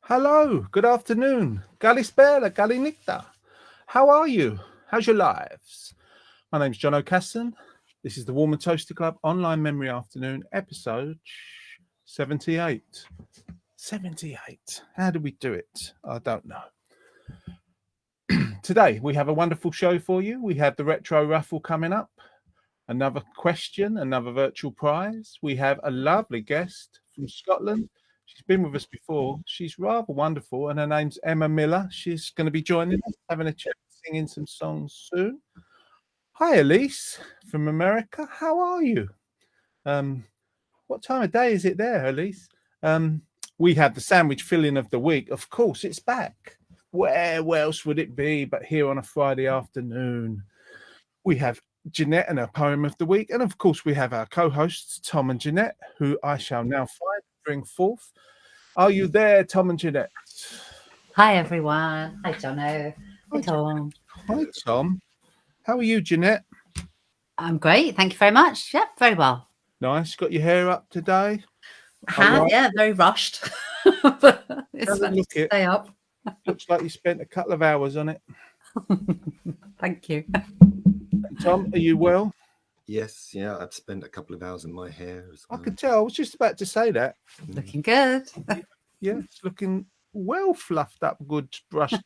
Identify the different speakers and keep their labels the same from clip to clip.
Speaker 1: Hello, good afternoon. Kalispera, Kalinikta. How are you? How's your lives? My name's John O'Casson. This is the Warm and Toasty Club Online Memory Afternoon, episode 78. 78. How did we do it? I don't know. Today, we have a wonderful show for you. We have the Retro Raffle coming up, another question, another virtual prize. We have a lovely guest from Scotland. She's been with us before. She's rather wonderful, and her name's Emma Miller. She's going to be joining us, having a chat, singing some songs soon. Hi, Elise from America. How are you? What time of day is it there, Elise? We have the sandwich filling of the week. Of course, it's back. Where else would it be but here on a Friday afternoon? We have Jeanette and her poem of the week. And of course, we have our co-hosts, Tom and Jeanette, who I shall now bring forth. Are you there, Tom and Jeanette?
Speaker 2: Hi, everyone. Hi, Jono. Hi, Tom.
Speaker 1: Hi, Tom. How are you, Jeanette?
Speaker 2: I'm great. Thank you very much. Yep, very well.
Speaker 1: Nice. Got your hair up today?
Speaker 2: Yeah, very rushed. But it's
Speaker 1: Doesn't look it.
Speaker 2: Stay up.
Speaker 1: Looks like you spent a couple of hours on it.
Speaker 2: Thank you.
Speaker 1: Tom, are you well?
Speaker 3: Yes, yeah, I've spent a couple of hours in my hair as well.
Speaker 1: I could tell. I was just about to say that.
Speaker 2: Looking good.
Speaker 1: Yeah, it's looking well fluffed up, good brushed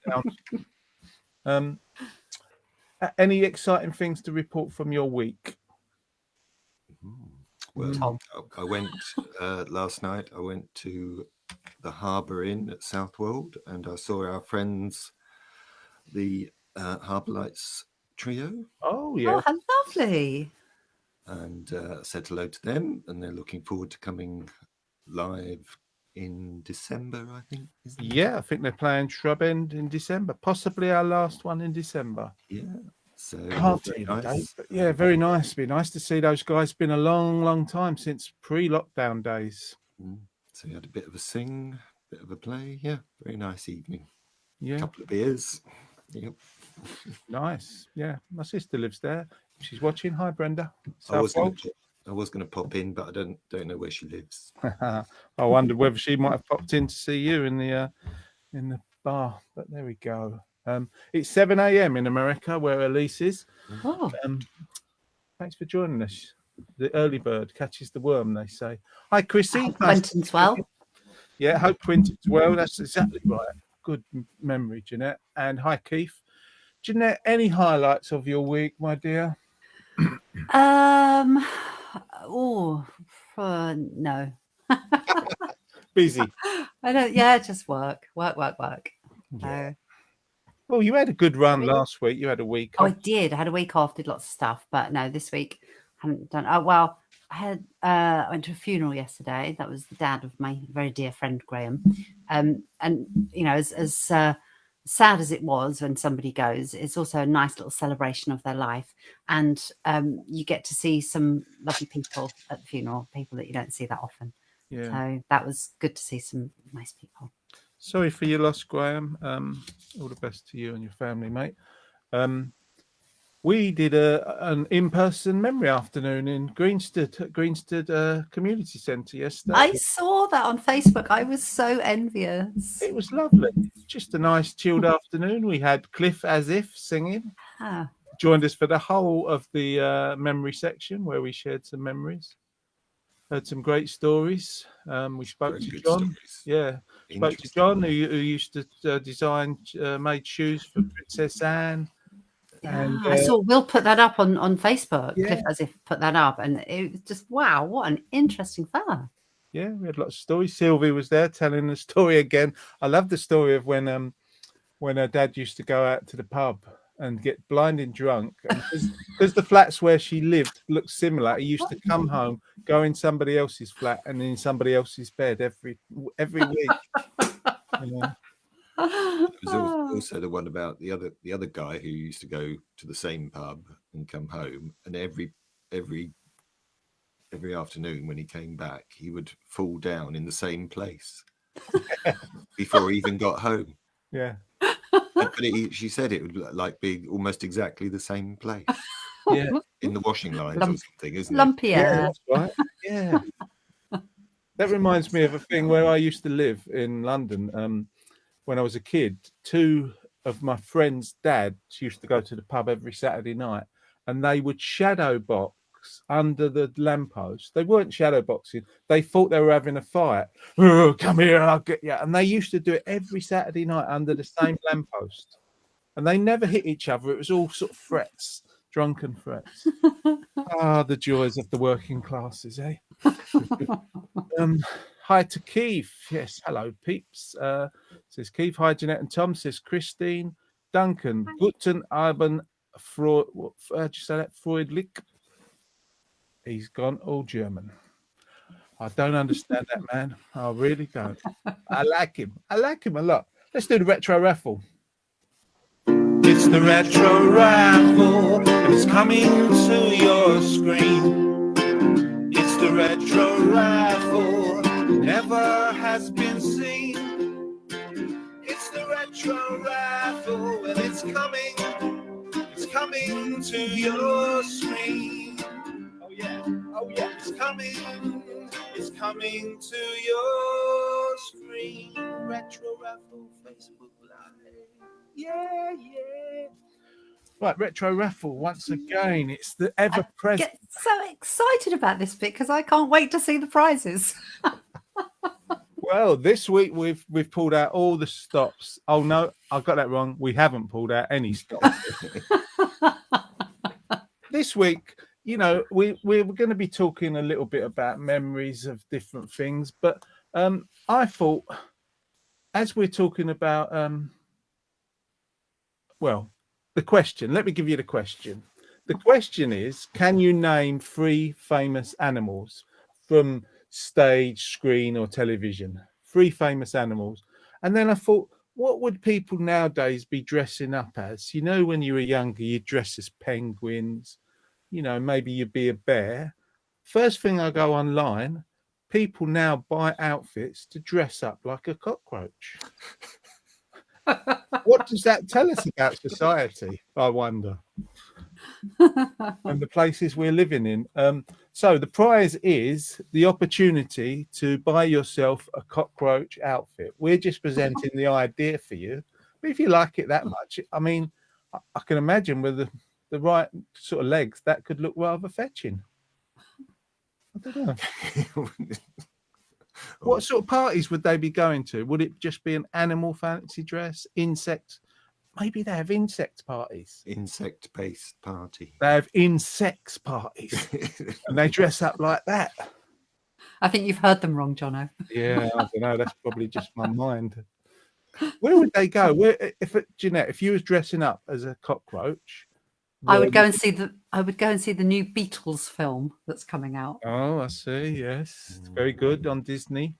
Speaker 1: down. Any exciting things to report from your week?
Speaker 3: Well, I went last night. I went to the Harbour Inn at Southwold, and I saw our friends, the Harbour Lights Trio.
Speaker 1: Oh, yeah.
Speaker 2: Oh, how lovely.
Speaker 3: And said hello to them, and they're looking forward to coming live in December, I think.
Speaker 1: Yeah, I think they're playing Shrub End in December, possibly our last one in December.
Speaker 3: Yeah, so
Speaker 1: can't tell you the date, but yeah, very nice. Be nice to see those guys. Been a long time since pre-lockdown days.
Speaker 3: So we had a bit of a sing, bit of a play. Yeah, very nice evening.
Speaker 1: Yeah,
Speaker 3: a couple of beers. Yep. Nice.
Speaker 1: Yeah, my sister lives there. She's watching. Hi, Brenda.
Speaker 3: I was going to pop in, but I don't know where she lives.
Speaker 1: I wondered whether she might have popped in to see you in the bar. But there we go. It's 7 a.m. in America, where Elise is.
Speaker 2: Oh.
Speaker 1: Thanks for joining us. The early bird catches the worm, they say. Hi, Chrissy.
Speaker 2: Quentin's well.
Speaker 1: Yeah, hope Quentin's well. That's exactly right. Good memory, Jeanette. And hi, Keith. Jeanette, any highlights of your week, my dear?
Speaker 2: No.
Speaker 1: Busy.
Speaker 2: I don't. Yeah, just work.
Speaker 1: Yeah. Well, you had a good run last week. You had a week off.
Speaker 2: I did. I had a week off, did lots of stuff, but no, this week I haven't done. Oh well, I went to a funeral yesterday. That was the dad of my very dear friend Graham, and you know, as sad as it was when somebody goes, it's also a nice little celebration of their life, and you get to see some lovely people at the funeral, people that you don't see that often.
Speaker 1: Yeah.
Speaker 2: So that was good to see some nice people.
Speaker 1: Sorry for your loss, Graham. All the best to you and your family, mate. We did an in-person memory afternoon in Greenstead Community Centre yesterday.
Speaker 2: I saw that on Facebook. I was so envious.
Speaker 1: It was lovely. Just a nice chilled afternoon. We had Cliff As If singing. Joined us for the whole of the memory section where we shared some memories. Heard some great stories. We spoke to John. Stories. Yeah, spoke to John who used to design, made shoes for Princess Anne.
Speaker 2: Yeah,
Speaker 1: and,
Speaker 2: I saw Will put that up on Facebook. Yeah. Cliff As If put that up, and it was just wow, what an interesting fella.
Speaker 1: Yeah, we had lots of stories. Sylvie was there telling the story again. I love the story of when her dad used to go out to the pub and get blinding drunk, because the flats where she lived looked similar. He used to come home, go in somebody else's flat, and in somebody else's bed every week. You know?
Speaker 3: It was also the one about the other guy who used to go to the same pub and come home, and every every afternoon when he came back, he would fall down in the same place before he even got home.
Speaker 1: Yeah.
Speaker 3: But she said it would like be almost exactly the same place
Speaker 1: Yeah.
Speaker 3: in the washing lines or something, isn't it?
Speaker 2: Lumpy
Speaker 1: Yeah,
Speaker 2: air.
Speaker 1: that's right. Yeah. That reminds me of a thing where I used to live in London. When I was a kid, two of my friends' dads used to go to the pub every Saturday night, and they would shadow box under the lamppost. They weren't shadow boxing. They thought they were having a fight. Oh, come here, I'll get you. And they used to do it every Saturday night under the same lamppost. And they never hit each other. It was all sort of threats, drunken threats. The joys of the working classes, eh? Hi to Keith. Yes, hello, peeps. Says Keith. Hi, Jeanette and Tom. Says Christine. Duncan. Guten Abend, Freud. How'd you say that? Freudlich. He's gone all German. I don't understand that man. I really don't. I like him. I like him a lot. Let's do the retro raffle. It's the retro raffle. It's coming to your screen. It's the retro raffle. Never has been seen. It's the retro raffle, and it's coming to your screen. Oh yeah, it's coming to your screen. Retro raffle, Facebook Live. Yeah. Right, retro raffle once again. It's the ever present.
Speaker 2: Get so excited about this bit because I can't wait to see the prizes.
Speaker 1: Well, this week we've pulled out all the stops. Oh no, I got that wrong. We haven't pulled out any stops. This week, you know, we're going to be talking a little bit about memories of different things, but I thought, as we're talking about, the question. Let me give you the question. The question is, can you name 3 famous animals from stage, screen, or television? 3 famous animals. And then I thought, what would people nowadays be dressing up as? You know, when you were younger, you'd dress as penguins. You know, maybe you'd be a bear. First thing I go online, people now buy outfits to dress up like a cockroach. What does that tell us about society, I wonder? And the places we're living in. So the prize is the opportunity to buy yourself a cockroach outfit. We're just presenting the idea for you. But if you like it that much, I mean, I can imagine with the right sort of legs, that could look rather fetching. I don't know. What sort of parties would they be going to? Would it just be an animal fancy dress, insect? Maybe they have insect parties.
Speaker 3: Insect-based party.
Speaker 1: They have insects parties, and they dress up like that.
Speaker 2: I think you've heard them wrong, Jono.
Speaker 1: Yeah, I don't know. That's probably just my mind. Where would they go? Jeanette, if you was dressing up as a cockroach,
Speaker 2: I would go and see the new Beatles film that's coming out.
Speaker 1: Oh, I see. Yes, it's very good on Disney.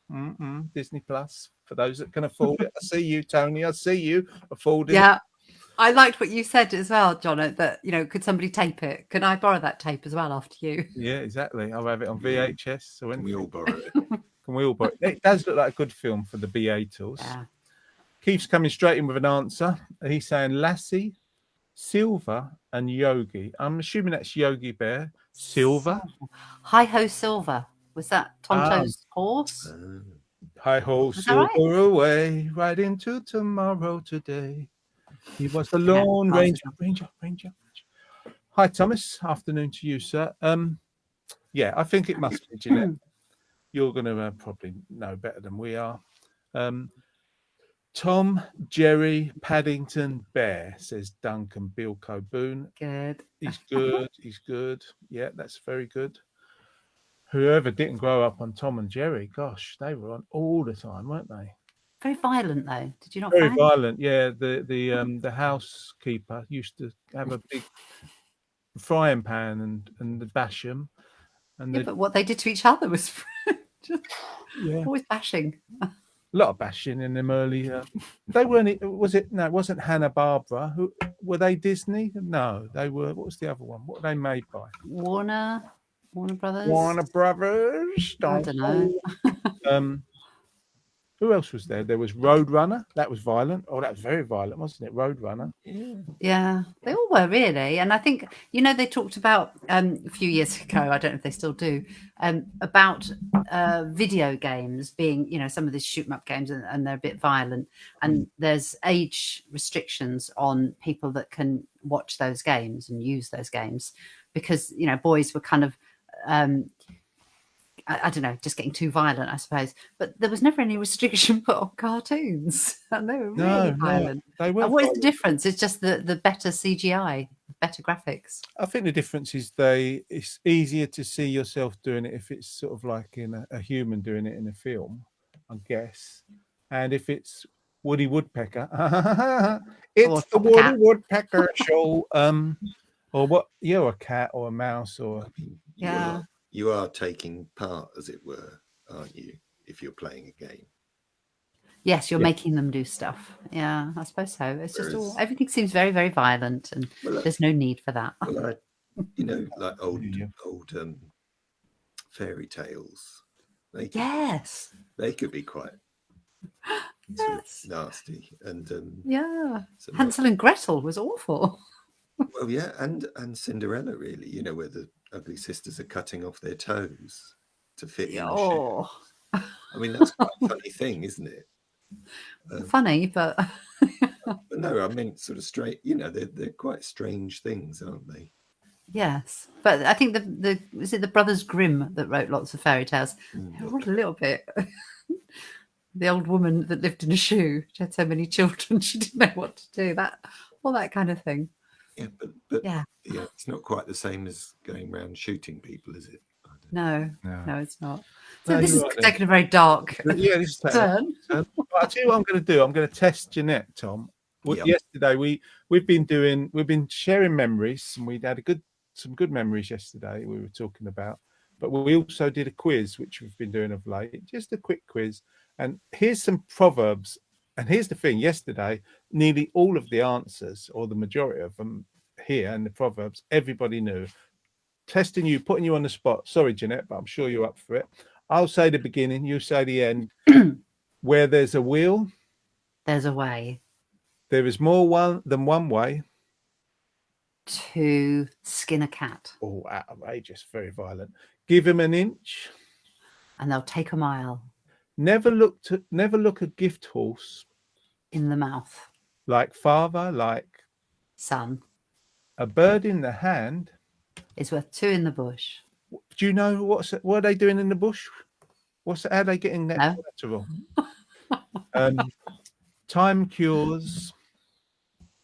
Speaker 1: Disney Plus for those that can afford it. I see you, Tony. I see you affording.
Speaker 2: Yeah, I liked what you said as well, Jono. That could somebody tape it? Can I borrow that tape as well after you?
Speaker 1: Yeah, exactly. I'll have it on VHS. So
Speaker 3: Can we all borrow it?
Speaker 1: Can we all borrow it? It does look like a good film for the Beatles.
Speaker 2: Yeah.
Speaker 1: Keith's coming straight in with an answer. He's saying Lassie, Silver, and Yogi. I'm assuming that's Yogi Bear. Silver.
Speaker 2: Hi Ho Silver. Was that Tonto's horse?
Speaker 1: Hi ho,
Speaker 2: that
Speaker 1: Silver
Speaker 2: right?
Speaker 1: away, right into tomorrow today. He was the Lone Ranger. Hi, Thomas. Afternoon to you, sir. Yeah, I think it must be, Jeanette. You're going to probably know better than we are. Tom, Jerry, Paddington, Bear, says Duncan Bilko Boone.
Speaker 2: Good.
Speaker 1: He's good. He's good. Yeah, that's very good. Whoever didn't grow up on Tom and Jerry, gosh, they were on all the time, weren't they?
Speaker 2: Very violent though. Did you not?
Speaker 1: Very
Speaker 2: find?
Speaker 1: violent. Yeah, the housekeeper used to have a big frying pan and bash them. And
Speaker 2: Yeah, but what they did to each other was just always bashing.
Speaker 1: A lot of bashing in them early. They weren't. Was it? No, it wasn't Hanna-Barbera. Who were they? Disney? No, they were. What was the other one? What were they made by?
Speaker 2: Warner. Warner Brothers.
Speaker 1: Warner Brothers.
Speaker 2: I don't know.
Speaker 1: Who else was there? There was Roadrunner. That was violent. Oh, that was very violent, wasn't it? Roadrunner.
Speaker 2: Yeah, they all were really. And I think, they talked about a few years ago, I don't know if they still do, about video games being, some of these shoot 'em up games and they're a bit violent. And there's age restrictions on people that can watch those games and use those games because, boys were kind of, I don't know, just getting too violent, I suppose. But there was never any restriction put on cartoons. And they were really violent.
Speaker 1: They were.
Speaker 2: And what is the difference? It's just the better CGI, better graphics.
Speaker 1: I think the difference is it's easier to see yourself doing it if it's sort of like in a human doing it in a film, I guess. And if it's Woody Woodpecker, it's the Woody Woodpecker show. Or what? You're a cat or a mouse or
Speaker 3: You are taking part, as it were, aren't you? If you're playing a game.
Speaker 2: Yes, you're making them do stuff. Yeah, I suppose so. It's just everything seems very, very violent, and there's no need for that.
Speaker 3: Well, like old fairy tales. They could be quite sort of nasty, and
Speaker 2: Hansel and Gretel was awful.
Speaker 3: Well, yeah, and Cinderella, really, where the ugly sisters are cutting off their toes to fit in the shoes. I mean, that's quite a funny thing, isn't it?
Speaker 2: Funny, but
Speaker 3: but no, I mean, sort of straight. They're quite strange things, aren't they?
Speaker 2: Yes, but I think is it the Brothers Grimm that wrote lots of fairy tales? What a little bit. The old woman that lived in a shoe. She had so many children, she didn't know what to do. That kind of thing.
Speaker 3: Yeah, but it's not quite the same as going around shooting people, is it?
Speaker 2: No, it's not. So this is taking a very dark turn.
Speaker 1: But I'll tell you what I'm going to do. I'm going to test Jeanette, Tom. Yesterday we've been sharing memories, and we had some good memories yesterday. We were talking about, but we also did a quiz, which we've been doing of late. Just a quick quiz, and here's some proverbs. And here's the thing: yesterday, nearly all of the answers, or the majority of them, here and the proverbs, everybody knew. Testing you, putting you on the spot. Sorry, Jeanette, but I'm sure you're up for it. I'll say the beginning, you say the end. Where there's a wheel,
Speaker 2: there's a way.
Speaker 1: There is more than one way
Speaker 2: to skin a cat.
Speaker 1: Oh, outrageous, very violent. Give him an inch,
Speaker 2: and they'll take a mile.
Speaker 1: Never look a gift horse
Speaker 2: in the mouth.
Speaker 1: Like father, like
Speaker 2: son. A
Speaker 1: bird in the hand
Speaker 2: is worth two in the bush.
Speaker 1: Do you know what are they doing in the bush? How are they getting that collateral? Time cures.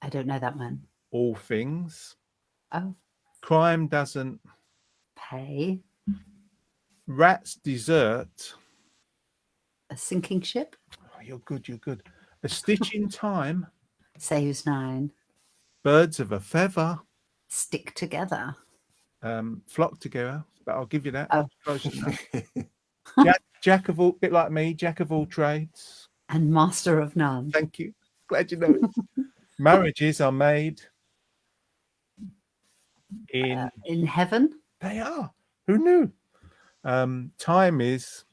Speaker 2: I don't know that one.
Speaker 1: All things.
Speaker 2: Oh.
Speaker 1: Crime doesn't
Speaker 2: pay.
Speaker 1: Rats desert.
Speaker 2: A sinking ship.
Speaker 1: Oh, you're good. A stitch in time.
Speaker 2: Saves 9.
Speaker 1: Birds of a feather.
Speaker 2: Stick together.
Speaker 1: Flock together. But I'll give you that.
Speaker 2: Oh.
Speaker 1: Close enough. Jack of all, bit like me, jack of all trades.
Speaker 2: And master of none.
Speaker 1: Thank you. Glad you know it. Marriages are made
Speaker 2: in heaven.
Speaker 1: They are. Who knew? Time is.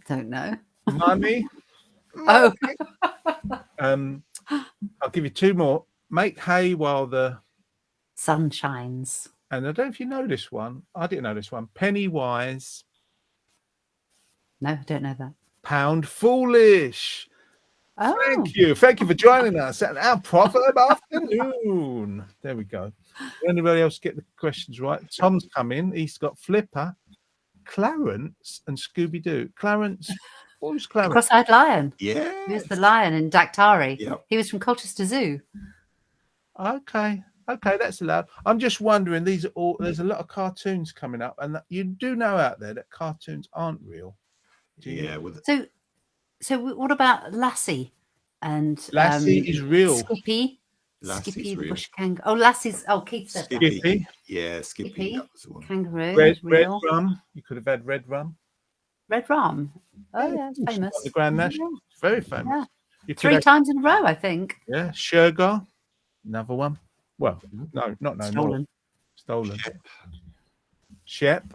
Speaker 2: Don't know.
Speaker 1: Money.
Speaker 2: Oh.
Speaker 1: I'll give you 2 more. Make hay while the
Speaker 2: sun shines.
Speaker 1: And I don't know if you know this one. I didn't know this one. Penny wise.
Speaker 2: No, I don't know that.
Speaker 1: Pound foolish.
Speaker 2: Oh.
Speaker 1: Thank you for joining us at our proverb afternoon. There we go. Anybody else get the questions right? Tom's come in. He's got Flipper, Clarence, and Scooby-Doo. Clarence, what was Clarence?
Speaker 2: Cross-eyed lion.
Speaker 3: Yeah.
Speaker 2: He was the lion in Daktari.
Speaker 3: Yep.
Speaker 2: He was from Colchester Zoo.
Speaker 1: Okay, that's allowed. I'm just wondering, there's a lot of cartoons coming up, and you do know out there that cartoons aren't real.
Speaker 3: Yeah.
Speaker 2: So what about Lassie? And
Speaker 1: Lassie is real.
Speaker 2: Skippy.
Speaker 3: Lassie's
Speaker 2: Skippy the
Speaker 3: real.
Speaker 2: bush kangaroo. Oh, Lassie's. Oh, Keith said that.
Speaker 1: Skippy.
Speaker 3: Yeah, Skippy. That was the one.
Speaker 2: Kangaroo.
Speaker 1: Red
Speaker 2: real.
Speaker 1: rum. You could have had red rum.
Speaker 2: Red rum. Oh yeah, it's famous.
Speaker 1: The Grand National. Very famous.
Speaker 2: Yeah.
Speaker 1: You could
Speaker 2: 3
Speaker 1: have,
Speaker 2: times in a row, I think.
Speaker 1: yeah, Sugar. Another one. Well, no, not no more.
Speaker 2: Stolen.
Speaker 1: Stolen.
Speaker 3: Shep.
Speaker 1: Shep.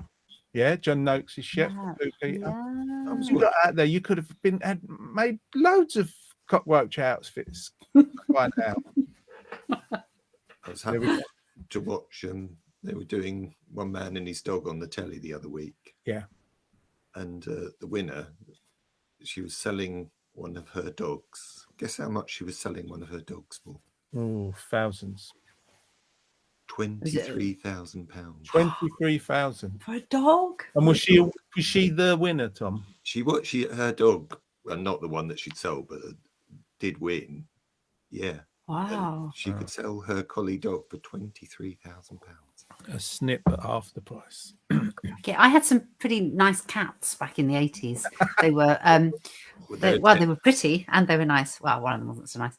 Speaker 1: Yeah, John Noakes is Shep.
Speaker 2: Yeah.
Speaker 1: Blue Peter.
Speaker 2: Yeah.
Speaker 1: You got out there, you could have made loads of cockroach outfits by now.
Speaker 3: I was
Speaker 1: There we
Speaker 3: happy
Speaker 1: go.
Speaker 3: to watch. They were doing One Man and His Dog on the telly the other week.
Speaker 1: Yeah.
Speaker 3: And the winner, she was selling one of her dogs. Guess how much she was selling one of her dogs for?
Speaker 1: Oh, thousands.
Speaker 3: £23,000.
Speaker 1: 23,000.
Speaker 2: For a dog?
Speaker 1: And was she the winner, Tom?
Speaker 3: Her dog, well, not the one that she'd sold, but did win. Yeah.
Speaker 2: Wow.
Speaker 3: She could sell her collie dog for £23,000.
Speaker 1: A snip at half the price.
Speaker 2: Okay, I had some pretty nice cats back in the 80s. They were they were pretty and they were nice. Well, one of them wasn't so nice.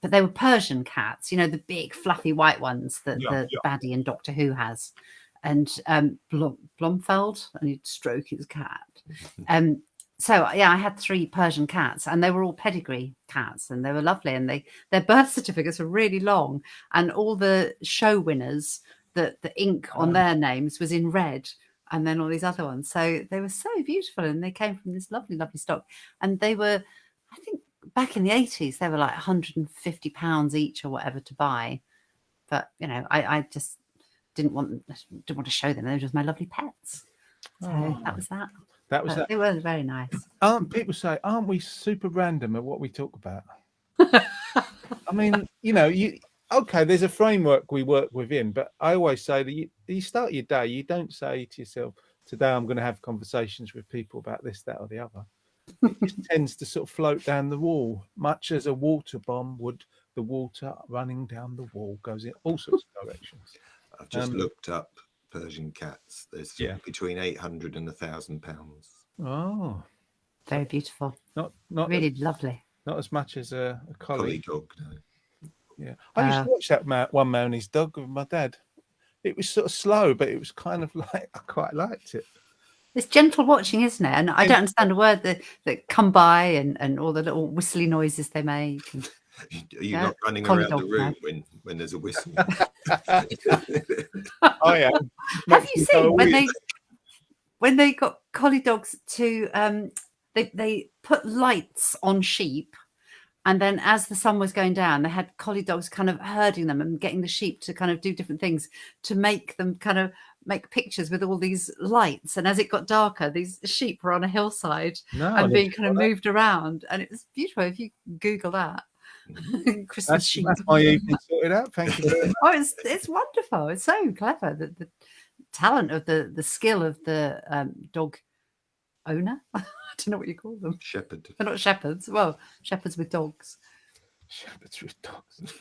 Speaker 2: But they were Persian cats, you know, the big fluffy white ones that the baddie in Doctor Who has. And Blomfeld, and he'd stroke his cat. So yeah, I had 3 Persian cats, and they were all pedigree cats, and they were lovely. And their birth certificates were really long, and all the show winners, the ink on their names was in red, and then all these other ones. So they were so beautiful, and they came from this lovely, lovely stock. And they were, I think, back in the 80s, they were like £150 each or whatever to buy. But you know, I just didn't want to show them. They were just my lovely pets. So that was that.
Speaker 1: That was that.
Speaker 2: They were very nice.
Speaker 1: People say, aren't we super random at what we talk about? I mean, you know, okay, there's a framework we work within, but I always say that you start your day, you don't say to yourself, today I'm going to have conversations with people about this, that, or the other. It just tends to sort of float down the wall, much as a water bomb would. The water running down the wall goes in all sorts of directions.
Speaker 3: I've just looked up Persian cats. There's between £800 and £1,000.
Speaker 1: Oh,
Speaker 2: very beautiful.
Speaker 1: Not
Speaker 2: really lovely.
Speaker 1: Not as much as a collie
Speaker 3: dog. No.
Speaker 1: Yeah, I used to watch that One Man and His Dog with my dad. It was sort of slow, but it was kind of like I quite liked it.
Speaker 2: It's gentle watching, isn't it? And I don't understand a word that come by and all the little whistly noises they make. And,
Speaker 3: are you not running around the room when there's a whistle?
Speaker 1: Oh yeah.
Speaker 2: Have you seen when they got collie dogs to they put lights on sheep, and then as the sun was going down, they had collie dogs kind of herding them and getting the sheep to kind of do different things to make them kind of make pictures with all these lights. And as it got darker, these sheep were on a hillside and being kind of moved around, and it was beautiful. If you Google that. Christmas sheep.
Speaker 1: That's my evening sorted out. Thank you very much.
Speaker 2: Oh, it's wonderful. It's so clever. The talent of the skill of the dog owner. I don't know what you call them.
Speaker 3: Shepherd.
Speaker 2: They're not shepherds. Well, shepherds with dogs.
Speaker 1: Shepherds with dogs.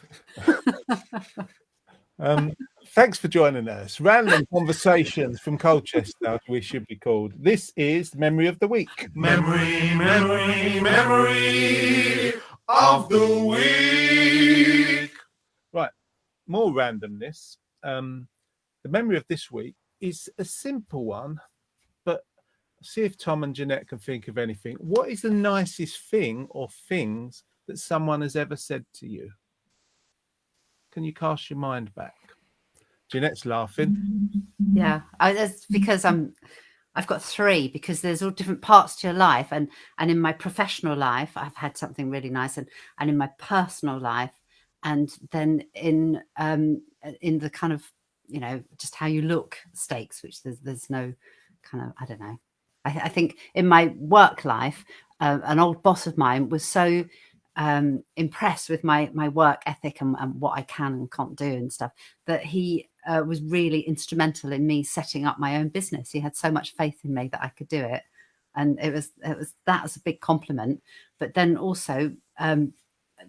Speaker 1: Thanks for joining us. Random conversations from Colchester, we should be called. This is the memory of the week.
Speaker 4: Memory of the week.
Speaker 1: Right, more randomness. The memory of this week is a simple one, but see if Tom and Jeanette can think of anything. What is the nicest thing or things that someone has ever said to you? Can you cast your mind back? Jeanette's laughing.
Speaker 2: Yeah, that's because I've got 3, because there's all different parts to your life, and in my professional life I've had something really nice, and in my personal life, and then in the kind of, you know, just how you look stakes, which there's no kind of, I don't know. I think in my work life, an old boss of mine was so impressed with my work ethic and what I can and can't do and stuff, that he was really instrumental in me setting up my own business. He had so much faith in me that I could do it, and that was a big compliment. But then also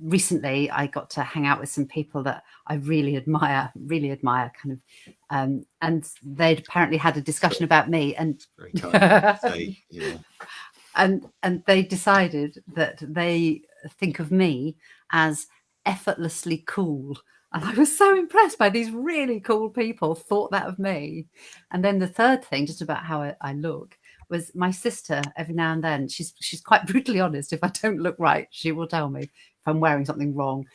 Speaker 2: recently I got to hang out with some people that I really admire kind of, and they'd apparently had a discussion about me, and
Speaker 3: very kind to say, yeah.
Speaker 2: And they decided that they think of me as effortlessly cool. And I was so impressed by these really cool people thought that of me. And then the third thing, just about how I look, was my sister. Every now and then, she's quite brutally honest. If I don't look right, she will tell me if I'm wearing something wrong.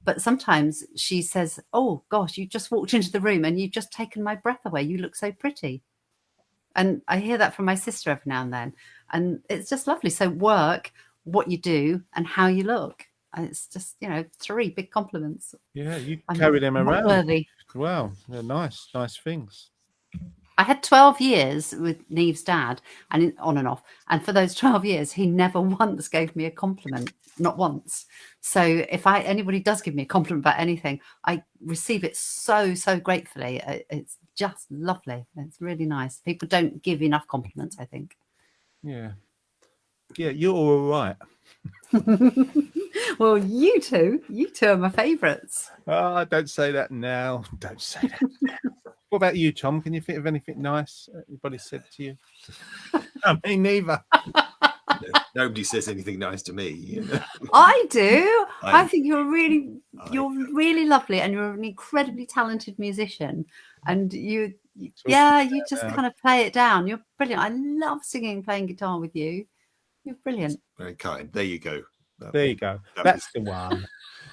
Speaker 2: But sometimes she says, "Oh gosh, you just walked into the room and you've just taken my breath away. You look so pretty." And I hear that from my sister every now and then, and it's just lovely. So work, what you do, and how you look. And it's just, 3 big compliments.
Speaker 1: Yeah, you
Speaker 2: I'm
Speaker 1: carry them
Speaker 2: not
Speaker 1: around.
Speaker 2: worthy.
Speaker 1: Wow, they're nice things.
Speaker 2: I had 12 years with Neve's dad, and on and off. And for those 12 years, he never once gave me a compliment, not once. So if anybody does give me a compliment about anything, I receive it so gratefully. It's just lovely. It's really nice. People don't give enough compliments, I think.
Speaker 1: Yeah, you're all right.
Speaker 2: Well, you two are my favourites.
Speaker 1: Don't say that now. Don't say that now. What about you, Tom? Can you think of anything nice anybody said to you? I mean, neither.
Speaker 3: Nobody says anything nice to me. You know?
Speaker 2: I do. I
Speaker 3: I-
Speaker 2: think you're really lovely, and you're an incredibly talented musician. And you just kind of play it down. You're brilliant. I love singing and playing guitar with you. You're brilliant.
Speaker 3: Very kind. There you go.
Speaker 1: There you go. That's the one.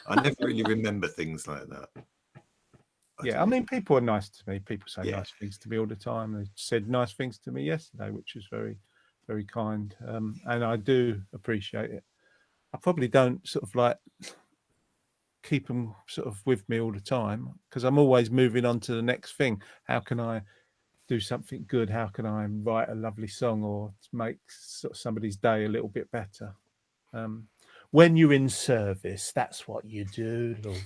Speaker 3: I never really remember things like that.
Speaker 1: I mean, people are nice to me. People say
Speaker 3: Yeah.
Speaker 1: nice things to me all the time. They said nice things to me yesterday, which was very, very kind. And I do appreciate it. I probably don't sort of like keep them sort of with me all the time because I'm always moving on to the next thing. How can I do something good? How can I write a lovely song or make sort of somebody's day a little bit better? When you're in service, that's what you do, love.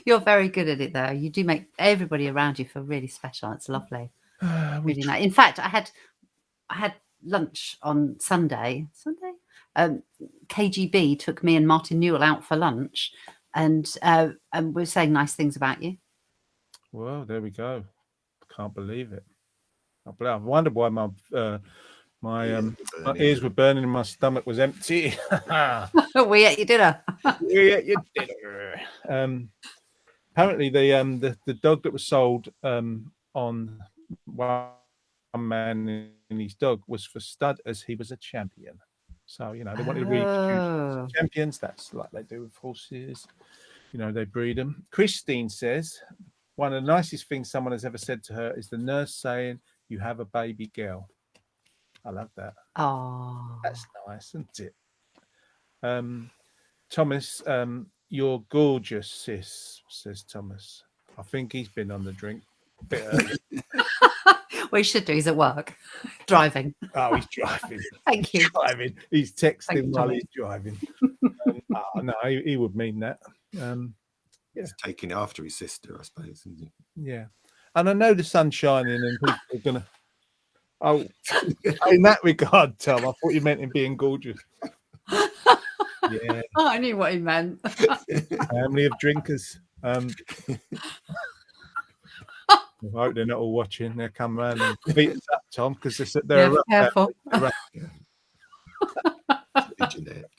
Speaker 2: You're very good at it, though. You do make everybody around you feel really special. It's lovely. Really nice. In fact, I had lunch on Sunday. KGB took me and Martin Newell out for lunch, and we're saying nice things about you.
Speaker 1: Well, there we go. Can't believe it. I wondered why my ears were burning and my stomach was empty.
Speaker 2: We ate your dinner.
Speaker 1: We ate your dinner. Apparently, the dog that was sold on One Man and His Dog was for stud as he was a champion. So they wanted to reintroduce champions. That's like they do with horses. They breed them. Christine says one of the nicest things someone has ever said to her is the nurse saying, "You have a baby girl." I love that.
Speaker 2: Oh,
Speaker 1: That's nice, isn't it? Thomas, you're gorgeous, sis, says Thomas. I think he's been on the drink a bit early.
Speaker 2: Well, he should do. He's at work, driving.
Speaker 1: Oh, he's driving.
Speaker 2: Thank you.
Speaker 1: Driving. He's texting
Speaker 2: Thank you,
Speaker 1: while
Speaker 2: Thomas.
Speaker 1: he's driving. No, he would mean that.
Speaker 3: He's taking after his sister, I suppose, isn't he?
Speaker 1: Yeah. And I know the sun's shining and people are going to... Oh, in that regard, Tom, I thought you meant him being gorgeous. Yeah.
Speaker 2: Oh, I knew what he meant.
Speaker 1: Family of drinkers. I hope they're not all watching. They'll come round and beat us up, Tom, because they're
Speaker 2: Yeah, careful.
Speaker 3: Jeanette.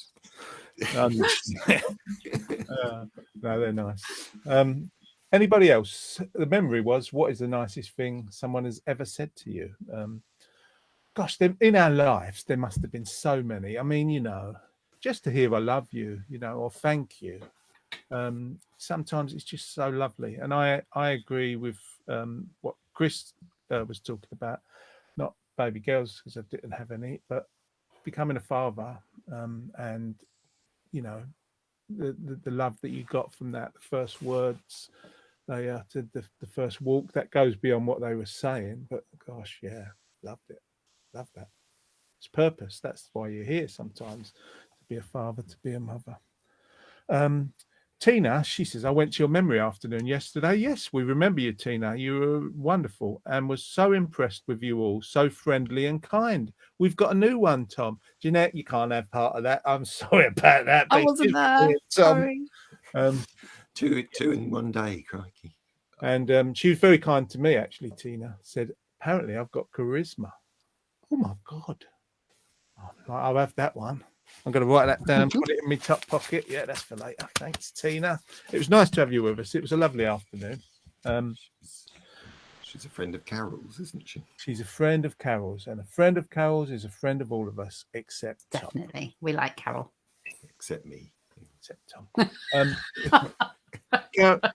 Speaker 1: No, they're nice. Anybody else? The memory was, what is the nicest thing someone has ever said to you? Gosh, in our lives, there must have been so many. I mean, just to hear I love you, or thank you. Sometimes it's just so lovely. And I agree with what Chris was talking about, not baby girls, because I didn't have any, but becoming a father and, the love that you got from that, the first words, the first walk, that goes beyond what they were saying. But gosh, yeah, loved it. Love that. It's purpose. That's why you're here sometimes, to be a father, to be a mother. Tina, she says, I went to your memory afternoon yesterday. Yes, we remember you, Tina. You were wonderful and was so impressed with you all, so friendly and kind. We've got a new one, Tom. Jeanette, you can't have part of that. I'm sorry about that.
Speaker 2: I wasn't there. Sorry.
Speaker 3: Two in one day, crikey.
Speaker 1: And she was very kind to me, actually, Tina. Said, apparently I've got charisma. Oh, my God. I'll have that one. I'm going to write that down, put it in my top pocket. Yeah, that's for later. Thanks, Tina. It was nice to have you with us. It was a lovely afternoon.
Speaker 3: She's a friend of Carol's, isn't she?
Speaker 1: She's a friend of Carol's, and a friend of Carol's is a friend of all of us, except Tom.
Speaker 2: Definitely. We like Carol.
Speaker 3: Except me.
Speaker 1: except Tom.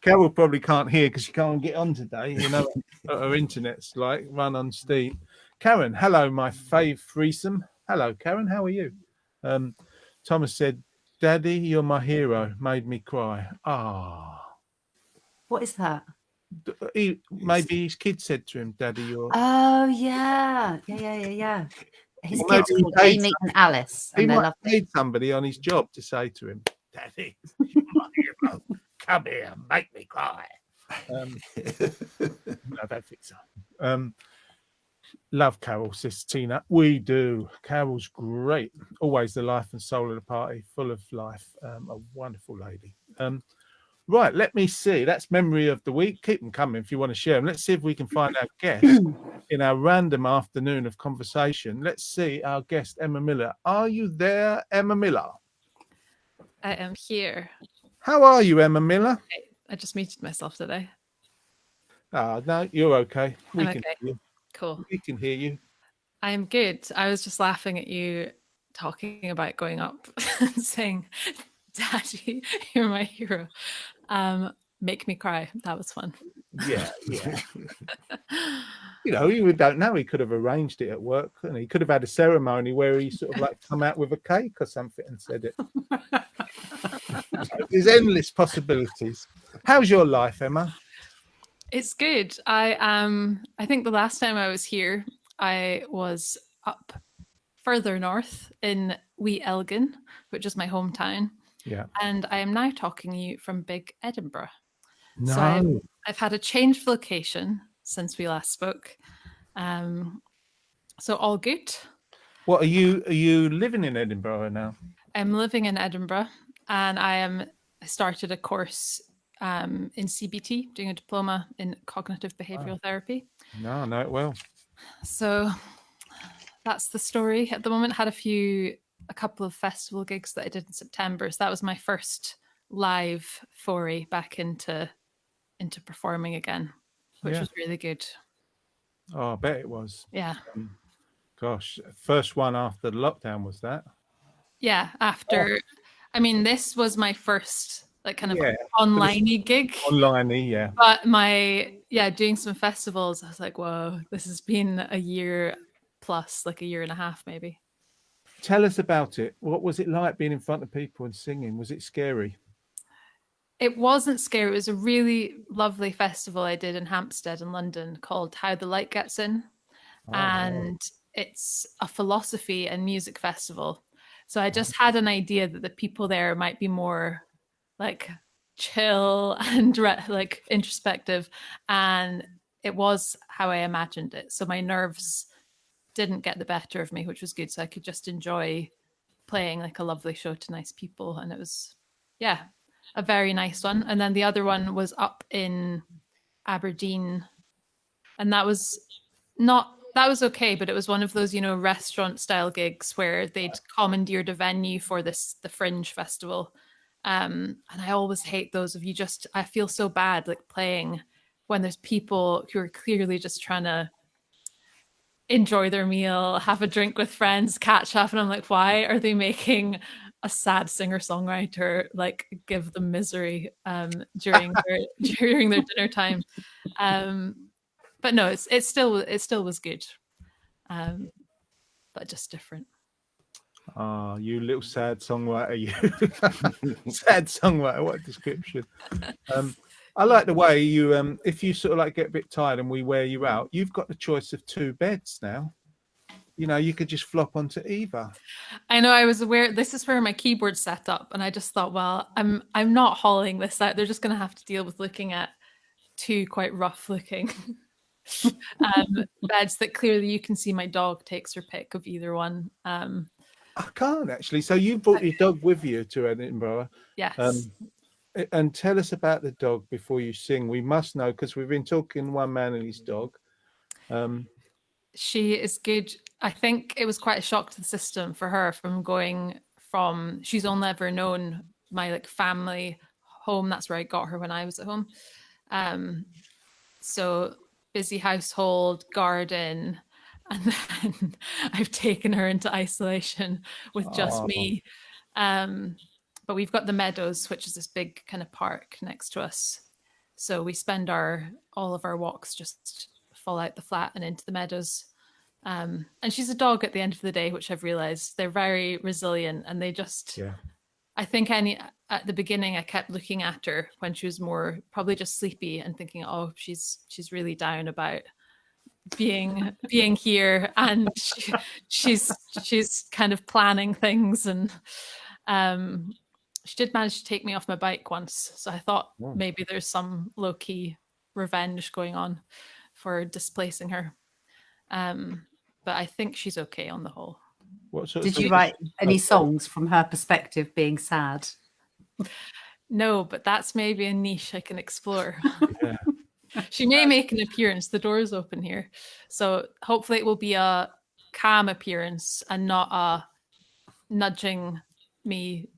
Speaker 1: Carol probably can't hear because she can't get on today. You know, her internet's like run on steam. Karen, hello, my fave threesome. Hello, Karen, how are you? Thomas said, Daddy, you're my hero. Made me cry. Ah.
Speaker 2: What is that?
Speaker 1: Maybe his kid said to him, Daddy, you're...
Speaker 2: Oh, yeah. Yeah. His
Speaker 1: Or
Speaker 2: kids
Speaker 1: maybe he
Speaker 2: called
Speaker 1: paid
Speaker 2: Amy and Alice,
Speaker 1: He
Speaker 2: and they
Speaker 1: might
Speaker 2: love
Speaker 1: have paid somebody on his job to say to him, Daddy, you're my hero. Come here, make me cry. No, I don't think so. Love Carol, says Tina. We do. Carol's great. Always the life and soul of the party, full of life. A wonderful lady. Right, let me see. That's memory of the week. Keep them coming if you want to share them. Let's see if we can find our guest in our random afternoon of conversation. Let's see our guest, Emma Miller. Are you there, Emma Miller?
Speaker 5: I am here.
Speaker 1: How are you, Emma Miller?
Speaker 5: I just muted myself today.
Speaker 1: No, you're okay. We
Speaker 5: I'm
Speaker 1: can
Speaker 5: okay.
Speaker 1: hear you.
Speaker 5: Cool.
Speaker 1: We can hear you.
Speaker 5: I am good. I was just laughing at you talking about going up and saying, Daddy, you're my hero. Make me cry. That was fun.
Speaker 1: Yeah. You know, you don't know. He could have arranged it at work, and he could have had a ceremony where he sort of like come out with a cake or something and said it. There's endless possibilities. How's your life, Emma?
Speaker 5: It's good. I think the last time I was here, I was up further north in Wee Elgin, which is my hometown.
Speaker 1: Yeah.
Speaker 5: And I am now talking to you from Big Edinburgh.
Speaker 1: No.
Speaker 5: So I've had a change of location since we last spoke. So all good.
Speaker 1: What are you living in Edinburgh now?
Speaker 5: I'm living in Edinburgh, and I started a course in CBT, doing a diploma in cognitive behavioral therapy.
Speaker 1: No, I know it well.
Speaker 5: So that's the story. At the moment, had a couple of festival gigs that I did in September. So that was my first live foray back into performing again, which was really good.
Speaker 1: Oh, I bet it was.
Speaker 5: Yeah.
Speaker 1: Gosh, first one after the lockdown was that?
Speaker 5: Yeah. After, I mean, this was my first like kind of
Speaker 1: Yeah.
Speaker 5: online-y gig.
Speaker 1: Online-y, yeah.
Speaker 5: But doing some festivals, I was like, whoa, this has been a year plus, like a year and a half maybe.
Speaker 1: Tell us about it. What was it like being in front of people and singing? Was it scary?
Speaker 5: It wasn't scary. It was a really lovely festival I did in Hampstead in London called How the Light Gets In. And it's a philosophy and music festival. So I just had an idea that the people there might be more like chill and like introspective. And it was how I imagined it. So my nerves didn't get the better of me, which was good. So I could just enjoy playing like a lovely show to nice people. And it was, a very nice one. And then the other one was up in Aberdeen. And that was okay, but it was one of those, restaurant style gigs where they'd commandeered a venue for the Fringe Festival. And I always hate those of I feel so bad like playing when there's people who are clearly just trying to enjoy their meal, have a drink with friends, catch up. And I'm like, why are they making a sad singer-songwriter like give them misery during their dinner time? But no, it still was good, but just different.
Speaker 1: Oh, you little sad songwriter, you. Sad songwriter, what a description. I like the way you, if you sort of like get a bit tired and we wear you out, you've got the choice of 2 beds now. You could just flop onto either.
Speaker 5: I know, I was aware this is where my keyboard's set up, and I just thought, well, I'm not hauling this out. They're just going to have to deal with looking at 2 quite rough looking beds that clearly you can see my dog takes her pick of either one.
Speaker 1: I can't actually. So you brought your dog with you to Edinburgh.
Speaker 5: Yes.
Speaker 1: And tell us about the dog before you sing. We must know because we've been talking one man and his dog.
Speaker 5: She is good. I think it was quite a shock to the system for her she's only ever known my like family home. That's where I got her when I was at home. So busy household, garden, and then I've taken her into isolation with just me. But but we've got the meadows, which is this big kind of park next to us. So we spend all of our walks just fall out the flat and into the meadows. And she's a dog at the end of the day, which I've realized they're very resilient, and they just, I think at the beginning I kept looking at her when she was more probably just sleepy and thinking, oh, she's really down about being here, and she's kind of planning things, and she did manage to take me off my bike once, so I thought maybe there's some low-key revenge going on for displacing her, but I think she's okay on the whole.
Speaker 1: What sort
Speaker 2: Did
Speaker 1: of
Speaker 2: you write any songs from her perspective being sad?
Speaker 5: No, but that's maybe a niche I can explore.
Speaker 1: Yeah.
Speaker 5: She may make an appearance. The door's open here. So hopefully it will be a calm appearance and not a nudging me.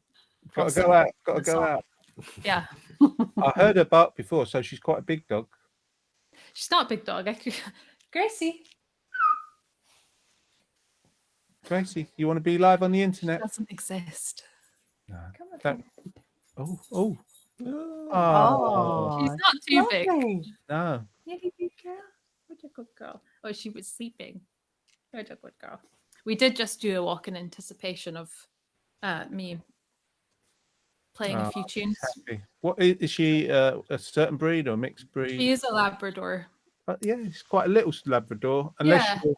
Speaker 1: Got to go out. Got to go out.
Speaker 5: Yeah.
Speaker 1: I heard her bark before, so she's quite a big dog.
Speaker 5: She's not a big dog. Gracie.
Speaker 1: Gracie, you want to be live on the
Speaker 5: She
Speaker 1: internet?
Speaker 5: doesn't exist.
Speaker 1: No.
Speaker 5: Come on.
Speaker 1: Don't- Oh.
Speaker 2: Oh,
Speaker 5: She's not too big.
Speaker 2: lovely.
Speaker 1: No.
Speaker 5: Really good girl. What a good girl. Oh, she was sleeping. What a good girl. We did just do a walk in anticipation of me playing a few tunes.
Speaker 1: Happy. What is she? A certain breed or a mixed breed?
Speaker 5: She is a Labrador.
Speaker 1: Yeah, it's quite a little Labrador. Unless
Speaker 5: Yeah.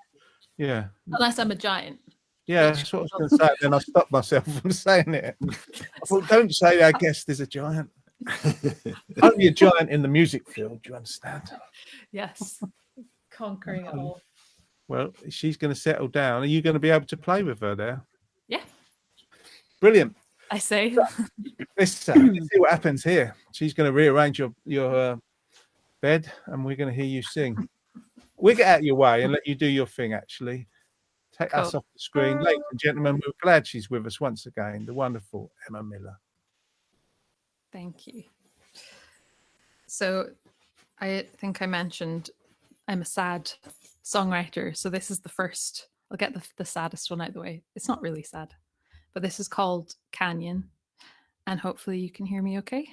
Speaker 1: you're,
Speaker 5: Unless I'm a giant.
Speaker 1: yeah, that's what I was going to say. Then I stopped myself from saying it. I thought, don't say our guest is a giant. Only a giant in the music field. Do you understand?
Speaker 5: Yes. Conquering it all.
Speaker 1: Well, she's going to settle down. Are you going to be able to play with her there?
Speaker 5: Yeah.
Speaker 1: Brilliant.
Speaker 5: I say.
Speaker 1: Let's see what happens here. She's going to rearrange your bed, and we're going to hear you sing. We'll get out of your way and let you do your thing, actually. Take us
Speaker 5: Cool.
Speaker 1: off the screen. Ladies and gentlemen, we're glad she's with us once again, the wonderful Emma Miller.
Speaker 5: Thank you. So I think I mentioned I'm a sad songwriter. So this is the first. I'll get the saddest one out of the way. It's not really sad, but this is called Canyon. And hopefully you can hear me okay.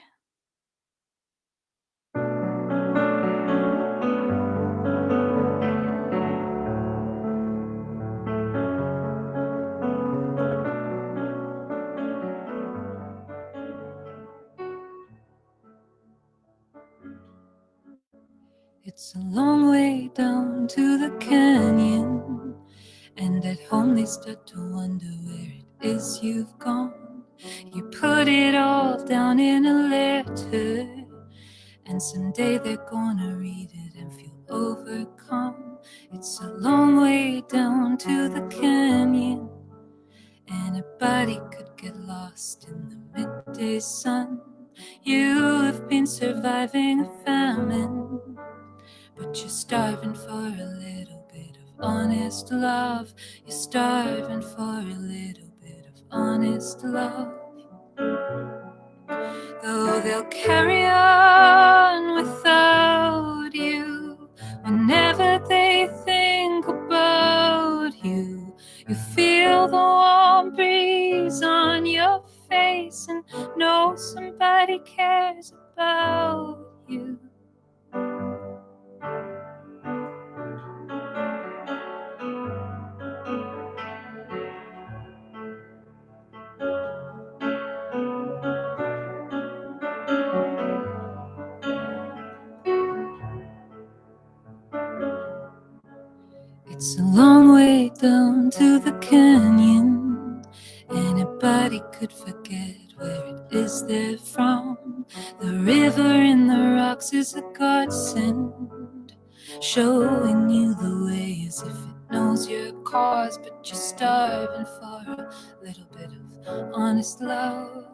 Speaker 6: It's a long way down to the canyon, and at home they start to wonder where it is you've gone. You put it all down in a letter, and someday they're gonna read it and feel overcome. It's a long way down to the canyon, and a body could get lost in the midday sun. You have been surviving a famine, but you're starving for a little bit of honest love. You're starving for a little bit of honest love. Though they'll carry on without you, whenever they think about you, you feel the warm breeze on your face and know somebody cares about you. It's a long way down to the canyon. Anybody could forget where it is they're from. The river in the rocks is a godsend, showing you the way as if it knows your cause, but you're starving for a little bit of honest love.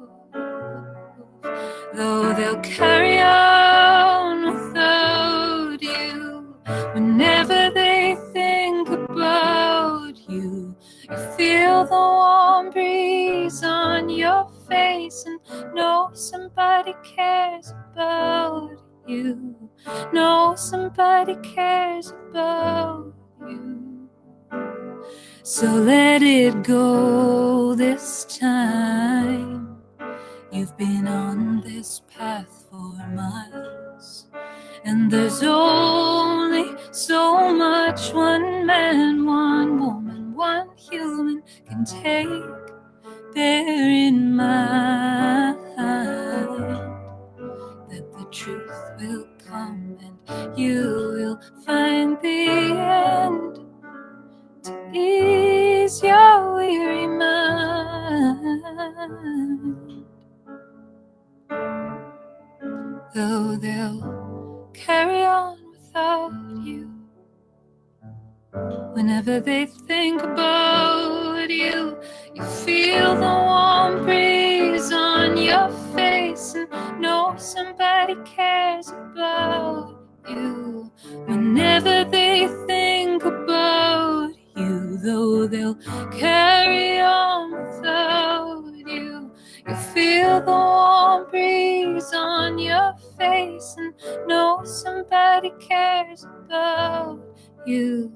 Speaker 6: Though they'll carry on without you, whenever they think about you, you feel the warm breeze on your face and know somebody cares about you. Know somebody cares about you. So let it go this time. You've been on this path for miles, and there's only so much one man, one woman, one human can take. Bear in mind that the truth will come and you will find the end to ease your weary mind. Though they'll carry on without you, whenever they think about you, you feel the warm breeze on your face and know somebody cares about you. Whenever they think about you, though they'll carry on without you, you feel the warm breeze on your face and know somebody cares about you.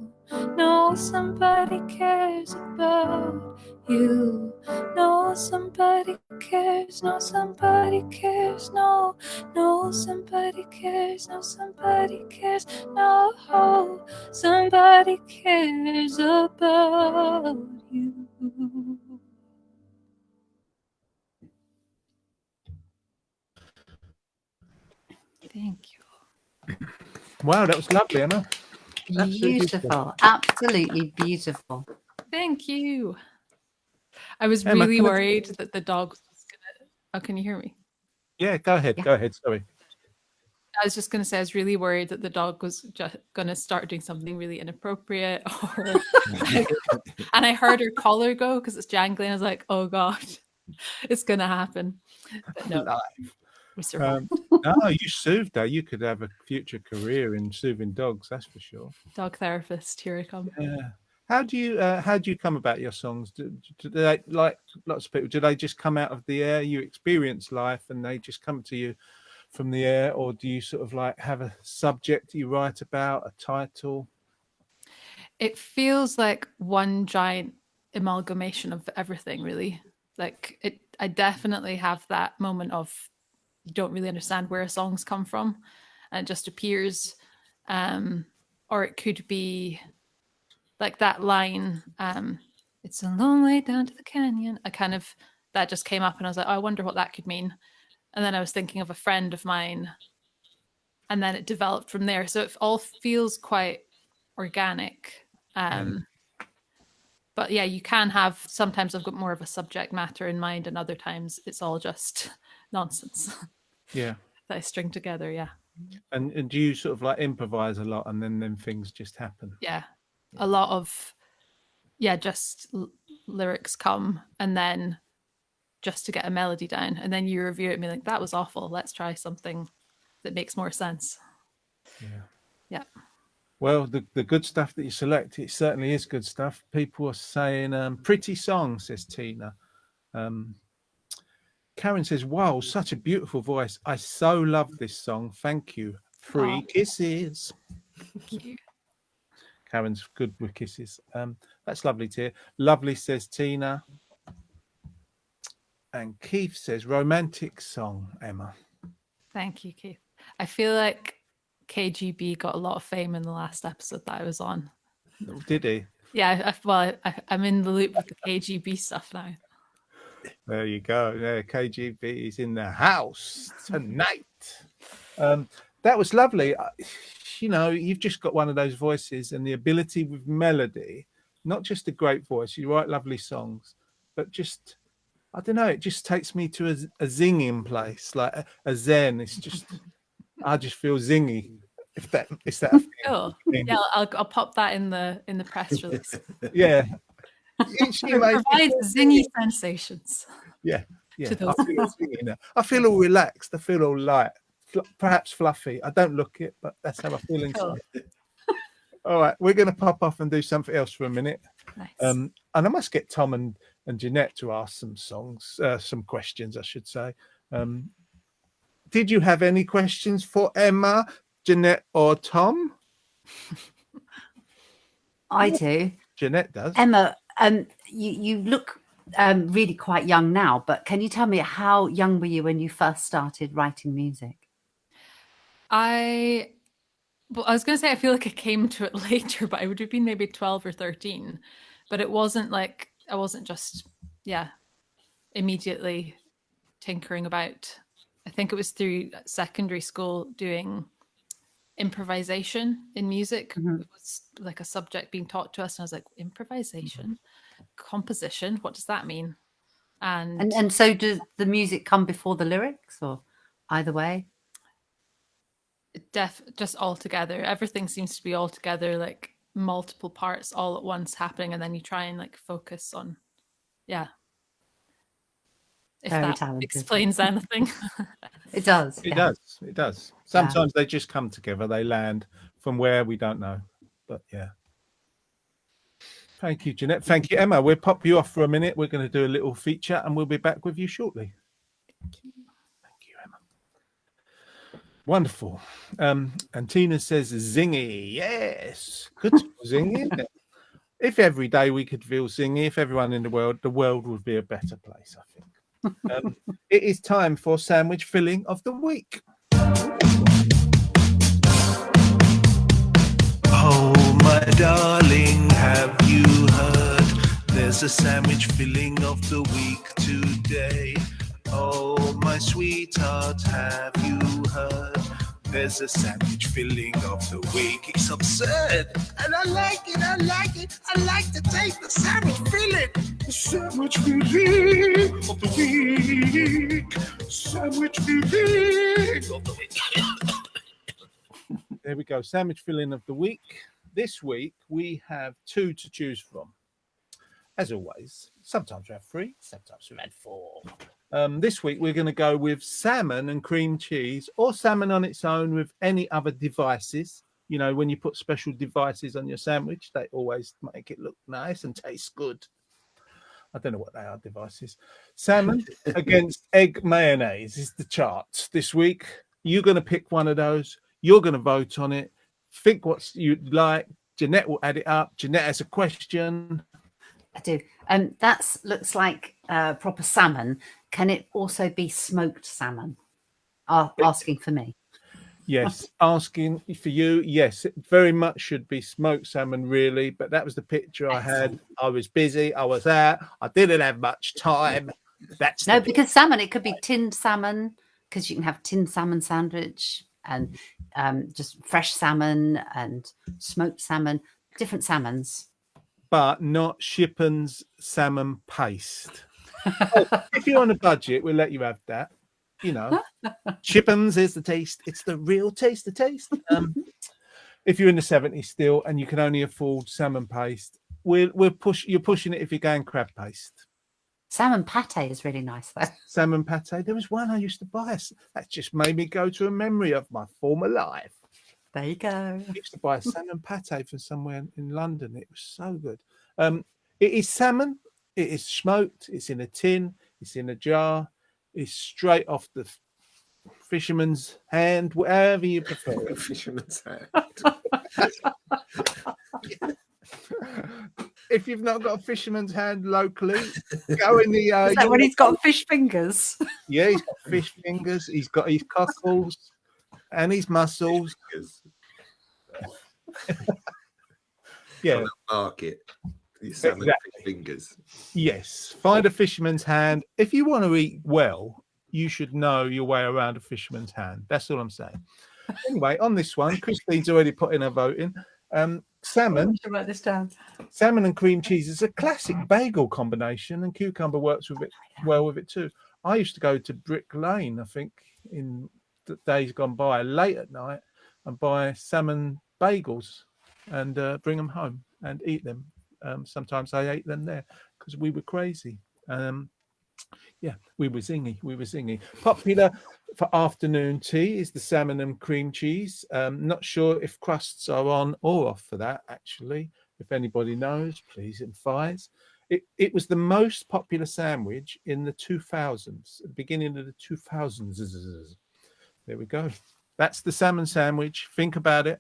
Speaker 6: Know somebody cares about you. Know somebody cares. Know somebody cares. Know somebody cares. Know somebody cares. Know somebody cares about you. Thank you.
Speaker 1: Wow, that was lovely, Emma. Absolutely
Speaker 2: Beautiful. Absolutely beautiful.
Speaker 5: Thank you. I was
Speaker 1: Emma,
Speaker 5: really
Speaker 1: can I-
Speaker 5: worried that the dog was gonna. Oh, can you hear me?
Speaker 1: Yeah, go ahead.
Speaker 2: Yeah.
Speaker 1: Go ahead. Sorry.
Speaker 5: I was just going to say I was really worried that the dog was just going to start doing something really inappropriate, or and I heard her collar go because it's jangling. I was like, "Oh God, it's going to happen." But no, we survived.
Speaker 1: No, you soothed her. You could have a future career in soothing dogs. That's for sure.
Speaker 5: Dog therapist, here I come.
Speaker 1: Yeah. How do you come about your songs? Do they, like lots of people, do they just come out of the air? You experience life and they just come to you from the air, or do you sort of like have a subject you write about, a title?
Speaker 5: It feels like one giant amalgamation of everything, really. Like I definitely have that moment of you don't really understand where songs come from, and it just appears. Or it could be like that line, "It's a long way down to the canyon." That just came up, and I was like, "Oh, I wonder what that could mean." And then I was thinking of a friend of mine, and then it developed from there. So it all feels quite organic. But yeah, you can have, sometimes I've got more of a subject matter in mind, and other times it's all just nonsense
Speaker 1: Yeah.
Speaker 5: that I string together. Yeah.
Speaker 1: And do you sort of like improvise a lot and then things just happen?
Speaker 5: Yeah. A lot of, just lyrics come, and then just to get a melody down, and then you review it and be like, that was awful. Let's try something that makes more sense.
Speaker 1: Yeah.
Speaker 5: Yeah.
Speaker 1: Well, the good stuff that you select, it certainly is good stuff. People are saying, pretty song, says Tina. Karen says, wow, such a beautiful voice. I so love this song. Thank you. Free kisses.
Speaker 5: Thank you.
Speaker 1: Karen's good with kisses. That's lovely to hear. Lovely, says Tina. And Keith says, romantic song, Emma.
Speaker 5: Thank you, Keith. I feel like KGB got a lot of fame in the last episode that I was on.
Speaker 1: Did he?
Speaker 5: Yeah, I'm in the loop with the KGB stuff now.
Speaker 1: There you go. Yeah, KGB is in the house tonight. That was lovely. You know, you've just got one of those voices and the ability with melody, not just a great voice. You write lovely songs, but just, I don't know, it just takes me to a zinging place, like a zen. It's just, I just feel zingy. If that is that.
Speaker 5: Cool. Yeah, I'll pop that in the press release.
Speaker 1: Yeah.
Speaker 5: It provides zingy sensations.
Speaker 1: Yeah.
Speaker 5: To
Speaker 1: I
Speaker 5: those
Speaker 1: feel all zingy now. I feel all relaxed. I feel all light, perhaps fluffy. I don't look it, but that's how I feel inside.
Speaker 5: Cool.
Speaker 1: All right, we're going to pop off and do something else for a minute.
Speaker 5: Nice.
Speaker 1: And I must get Tom and Jeanette to ask some questions, I should say. Did you have any questions for Emma, Jeanette, or Tom?
Speaker 2: I do.
Speaker 1: Jeanette does.
Speaker 2: Emma, you look really quite young now, but can you tell me how young were you when you first started writing music?
Speaker 5: I was going to say I feel like I came to it later, but I would have been maybe 12 or 13. But it wasn't like I wasn't just immediately tinkering about. I think it was through secondary school doing improvisation in music.
Speaker 2: Mhm.
Speaker 5: It was like a subject being taught to us, and I was like, improvisation, composition, what does that mean?
Speaker 2: And so does the music come before the lyrics, or either way?
Speaker 5: Just all together. Everything seems to be all together, like multiple parts all at once happening, and then you try and like focus on, if
Speaker 2: Very
Speaker 5: that
Speaker 2: talented.
Speaker 5: explains anything.
Speaker 2: It does.
Speaker 1: It does. It does. Sometimes they just come together. They land from where we don't know. But yeah. Thank you, Jeanette. Thank you, Emma. We'll pop you off for a minute. We're going to do a little feature and we'll be back with you shortly. Thank you, Emma. Wonderful. And Tina says zingy. Yes. Good to feel zingy, isn't it? If every day we could feel zingy, if everyone in the world would be a better place, I think. It is time for sandwich filling of the week.
Speaker 4: Oh, my darling, have you heard? There's a sandwich filling of the week today. Oh, my sweetheart, have you heard? There's a sandwich filling of the week. It's absurd. And I like it. I like to take the sandwich filling. The sandwich filling of the week. Sandwich filling of the week.
Speaker 1: There we go. Sandwich filling of the week. This week we have 2 to choose from. As always, sometimes we have 3, sometimes we've had 4. This week we're going to go with salmon and cream cheese, or salmon on its own with any other devices. You know, when you put special devices on your sandwich, they always make it look nice and taste good. I don't know what they are, devices. Salmon against egg mayonnaise is the chart this week. You're going to pick one of those. You're going to vote on it. Think what you'd like. Jeanette will add it up. Jeanette has a question.
Speaker 2: I do. That looks like proper salmon. Can it also be smoked salmon? Asking for me.
Speaker 1: Yes, asking for you. Yes, it very much should be smoked salmon, really. But that was the picture I had. I was busy. I was out. I didn't have much time. That's
Speaker 2: no, because salmon, it could be tinned salmon, because you can have tinned salmon sandwich and just fresh salmon and smoked salmon, different salmons.
Speaker 1: But not Shippen's salmon paste. If you're on a budget, we'll let you have that. You know, Shippen's is the taste. It's the real taste. The taste. If you're in the 70s still and you can only afford salmon paste, we'll push. You're pushing it if you're going crab paste.
Speaker 2: Salmon pate is really nice, though.
Speaker 1: Salmon pate. There was one I used to buy. That just made me go to a memory of my former life.
Speaker 2: There you go.
Speaker 1: I used to buy a salmon pate from somewhere in London. It was so good. It is salmon. It is smoked. It's in a tin. It's in a jar. It's straight off the fisherman's hand, whatever you prefer.
Speaker 3: Fisherman's hand.
Speaker 1: If you've not got a fisherman's hand locally, go in the.
Speaker 2: Is that when he's got fish fingers?
Speaker 1: Yeah, he's got fish fingers. He's got his cockles and his muscles. Yeah,
Speaker 3: Market. You salmon
Speaker 1: Exactly.
Speaker 3: fish fingers.
Speaker 1: yes. Find a fisherman's hand. If you want to eat well, you should know your way around a fisherman's hand. That's all I'm saying. Anyway, on this one, Christine's already put in her vote in. Salmon.
Speaker 2: To write this down.
Speaker 1: Salmon and cream cheese is a classic bagel combination, and cucumber works with it well with it too. I used to go to Brick Lane, I think, in the days gone by, late at night, and buy salmon bagels and bring them home and eat them. Sometimes I ate them there because we were crazy. Yeah, we were zingy. Popular for afternoon tea is the salmon and cream cheese. Not sure if crusts are on or off for that, actually. If anybody knows, please advise. It was the most popular sandwich in the 2000s, the beginning of the 2000s. There we go. That's the salmon sandwich. Think about it.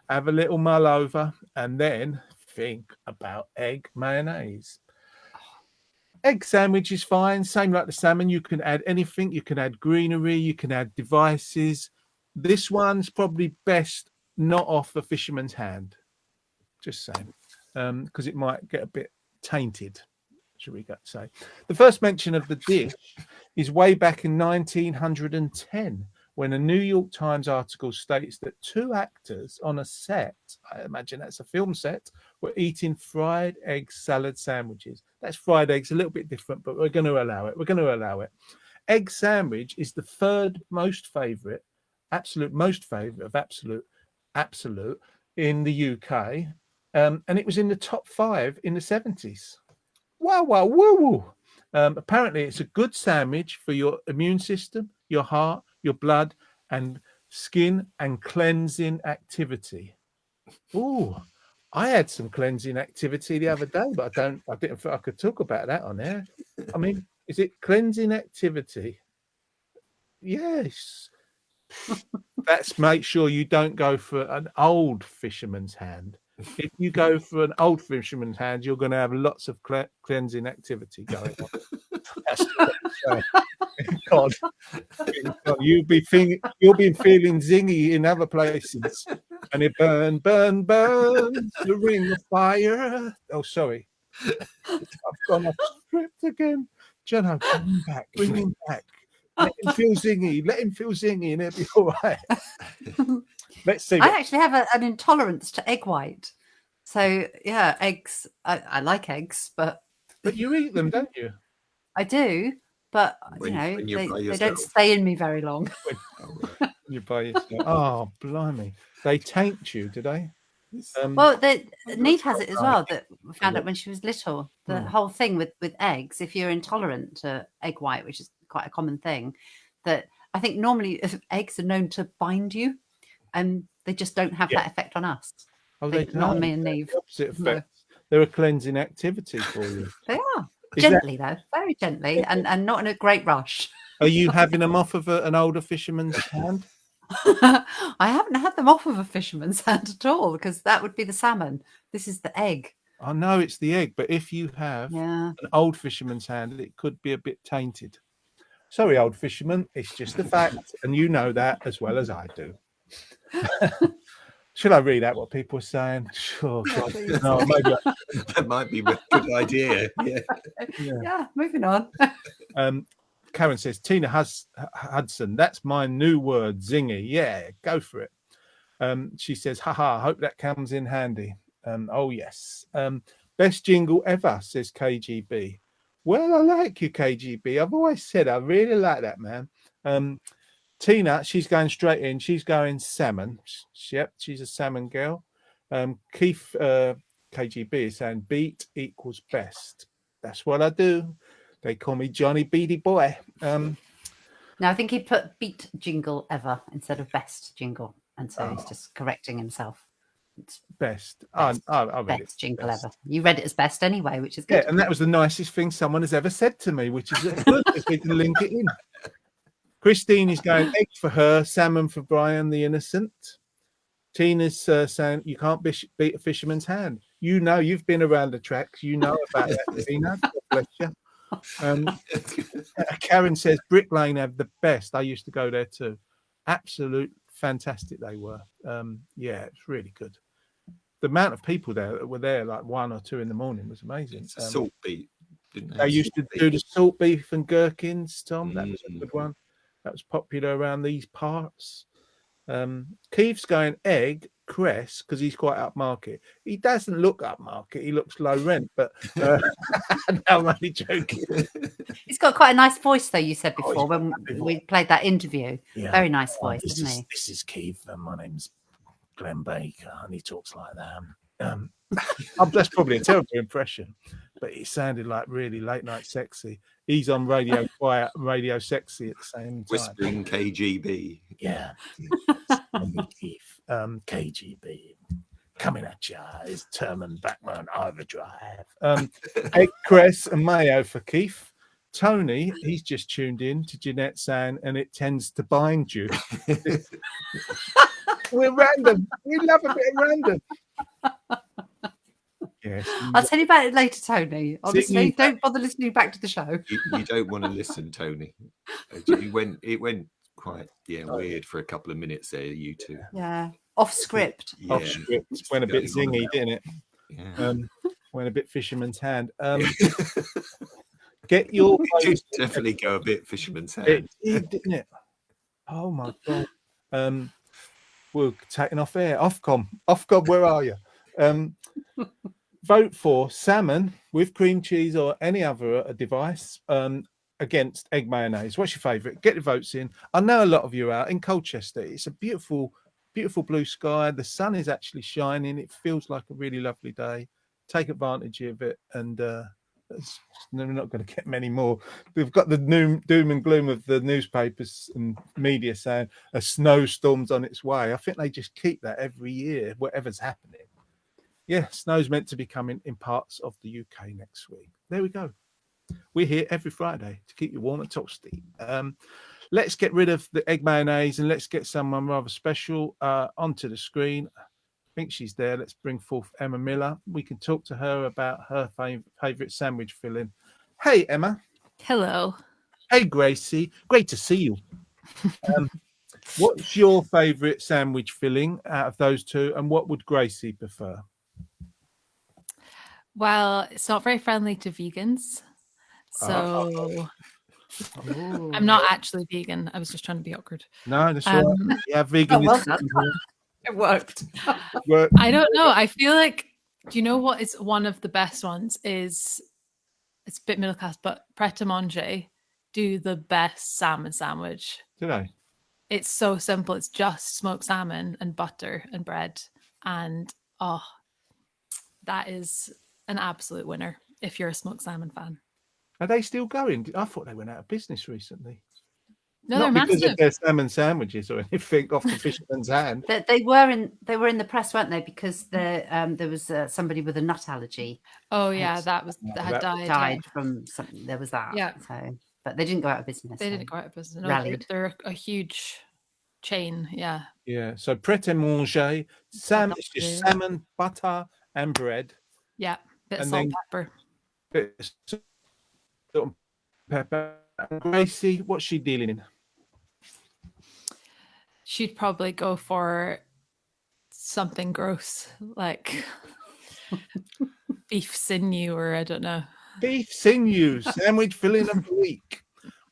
Speaker 1: Have a little mull over, and then think about egg mayonnaise. Egg sandwich is fine. Same like the salmon. You can add anything. You can add greenery. You can add devices. This one's probably best not off a fisherman's hand. Just saying, because it might get a bit tainted. Should we say? The first mention of the dish is way back in 1910, when a New York Times article states that 2 actors on a set, I imagine that's a film set, were eating fried egg salad sandwiches. That's fried eggs, a little bit different, but we're going to allow it. We're going to allow it. Egg sandwich is the third most favourite, most favourite of absolute in the UK. And it was in the top 5 in the 70s. Wow, wow, woo, woo. Apparently, it's a good sandwich for your immune system, your heart, your blood, and skin and cleansing activity. Ooh, I had some cleansing activity the other day, but I didn't think I could talk about that on there. I mean, is it cleansing activity? Yes. That's make sure you don't go for an old fisherman's hand. If you go for an old fisherman's hand, you're going to have lots of cleansing activity going on. That's what I'm saying. God, you'll be feeling zingy in other places, and it burn the ring of fire. Oh, sorry, I've gone off script again. Jono, bring him back. Let him feel zingy, and it'll be all right. Let's see.
Speaker 2: I actually have an intolerance to egg white. So, yeah, eggs. I like eggs, but
Speaker 1: you eat them, don't you?
Speaker 2: I do, but,
Speaker 3: When
Speaker 2: they don't stay in me very long.
Speaker 1: You by yourself. Oh, blimey. They taint you, do they?
Speaker 2: Well, Neve has it as well, that we found out when she was little. The whole thing with eggs, if you're intolerant to egg white, which is quite a common thing, that I think normally eggs are known to bind you, and they just don't have that effect on us.
Speaker 1: Oh, they
Speaker 2: not on me and Neve.
Speaker 1: The opposite effect. They're a cleansing activity for you.
Speaker 2: They are. Gently, though. Very gently, and not in a great rush.
Speaker 1: Are you having them off of an older fisherman's hand?
Speaker 2: I haven't had them off of a fisherman's hand at all, because that would be the salmon. This is the egg.
Speaker 1: I know it's the egg, but if you have an old fisherman's hand, it could be a bit tainted. Sorry, old fisherman, it's just a fact, and you know that as well as I do. Should I read out what people are saying? Sure. God. No, maybe
Speaker 3: that might be a good idea.
Speaker 2: Yeah, moving on.
Speaker 1: Karen says, Tina Hudson, that's my new word, zingy. Yeah, go for it. She says, haha, hope that comes in handy. Oh, yes. Best jingle ever, says KGB. Well, I like you, KGB. I've always said I really like that, man. Tina, she's going straight in. She's going salmon. Yep, she's a salmon girl. Keith, KGB, is saying beat equals best. That's what I do. They call me Johnny Beady Boy.
Speaker 2: No, I think he put beat jingle ever instead of best jingle. And so he's just correcting himself. It's
Speaker 1: best.
Speaker 2: I read best jingle best. Ever. You read it as best anyway, which is good.
Speaker 1: Yeah, and that was the nicest thing someone has ever said to me, which is good because we can link it in. Christine is going egg for her, salmon for Brian the innocent. Tina's saying you can't beat a fisherman's hand. You know, you've been around the tracks. You know about that, Tina. God bless you. Karen says Brick Lane have the best. I used to go there too. Absolute fantastic they were. Yeah, it's really good. The amount of people there that were there like 1 or 2 in the morning was amazing.
Speaker 3: Salt beef.
Speaker 1: They used to do the salt beef and gherkins, Tom. That was a good one. That was popular around these parts. Keith's going egg, cress, because he's quite upmarket. He doesn't look upmarket. He looks low rent, but no, I'm only joking.
Speaker 2: He's got quite a nice voice, though, you said before when we played that interview. Yeah. Very nice voice, isn't he?
Speaker 1: This is Keith, and my name's Glenn Baker, and he talks like that. That's probably a terrible impression, but it sounded like really late night sexy. He's on radio quiet, radio sexy at the same time.
Speaker 3: Whispering KGB.
Speaker 1: Yeah. Keith, KGB coming at you is Terman Backman Overdrive. Egg, cress, and mayo for Keith. Tony, he's just tuned in to Jeanette saying, and it tends to bind you. We're random. We love a bit of random. Yes.
Speaker 2: I'll tell you about it later, Tony. Honestly,
Speaker 1: you-
Speaker 2: don't bother listening back to the show.
Speaker 3: You don't want to listen, Tony. It went quite weird for a couple of minutes there. You two.
Speaker 2: Yeah, off script.
Speaker 3: Yeah.
Speaker 1: Off script. Went a bit
Speaker 3: Going on
Speaker 1: zingy,
Speaker 3: about-
Speaker 1: didn't it?
Speaker 3: Yeah.
Speaker 1: Went a bit fisherman's hand. Get your
Speaker 3: It did definitely go a bit fisherman's hand.
Speaker 1: It did, didn't it? Oh my god. We're taking off air. Ofcom, where are you? Vote for salmon with cream cheese or any other device against egg mayonnaise. What's your favourite? Get the votes in. I know a lot of you are out in Colchester. It's a beautiful, beautiful blue sky. The sun is actually shining. It feels like a really lovely day. Take advantage of it, and we're not going to get many more. We've got the doom and gloom of the newspapers and media saying a snowstorm's on its way. I think they just keep that every year, whatever's happening. Yeah, snow's meant to be coming in parts of the UK next week. There we go. We're here every Friday to keep you warm and toasty. Let's get rid of the egg mayonnaise and let's get someone rather special onto the screen. I think she's there. Let's bring forth Emma Miller. We can talk to her about her favourite sandwich filling. Hey, Emma.
Speaker 5: Hello.
Speaker 1: Hey, Gracie. Great to see you. What's your favourite sandwich filling out of those two, and what would Gracie prefer?
Speaker 5: Well, it's not very friendly to vegans. So I'm not actually vegan. I was just trying to be awkward.
Speaker 1: No, that's all right. Yeah, vegan.
Speaker 2: well done. It worked.
Speaker 5: I don't know. I feel like, do you know what is one of the best ones? It's a bit middle class, but Pret a Manger do the best salmon sandwich.
Speaker 1: Do they?
Speaker 5: It's so simple. It's just smoked salmon and butter and bread. And that is an absolute winner if you're a smoked salmon fan.
Speaker 1: Are they still going? I thought they went out of business recently.
Speaker 5: No,
Speaker 1: Not
Speaker 5: they're
Speaker 1: because
Speaker 5: massive.
Speaker 1: of their salmon sandwiches or anything off the fisherman's hand.
Speaker 2: They were in the press, weren't they? Because there was somebody with a nut allergy
Speaker 5: Oh yeah, that had died.
Speaker 2: died from something. There was that.
Speaker 5: Yeah.
Speaker 2: So, but they didn't go out of business.
Speaker 5: They
Speaker 2: so.
Speaker 5: didn't go out of business. No,
Speaker 2: Rallied.
Speaker 5: they're a huge chain. Yeah.
Speaker 1: Yeah. So Pret a Manger, it's just salmon, butter, and bread.
Speaker 5: Yeah. Bit of
Speaker 1: And
Speaker 5: salt,
Speaker 1: then-
Speaker 5: pepper.
Speaker 1: Bit of salt and pepper. And Gracie, what's she dealing in?
Speaker 5: She'd probably go for something gross like beef sinew, or I don't know.
Speaker 1: Beef sinew sandwich filling of the week.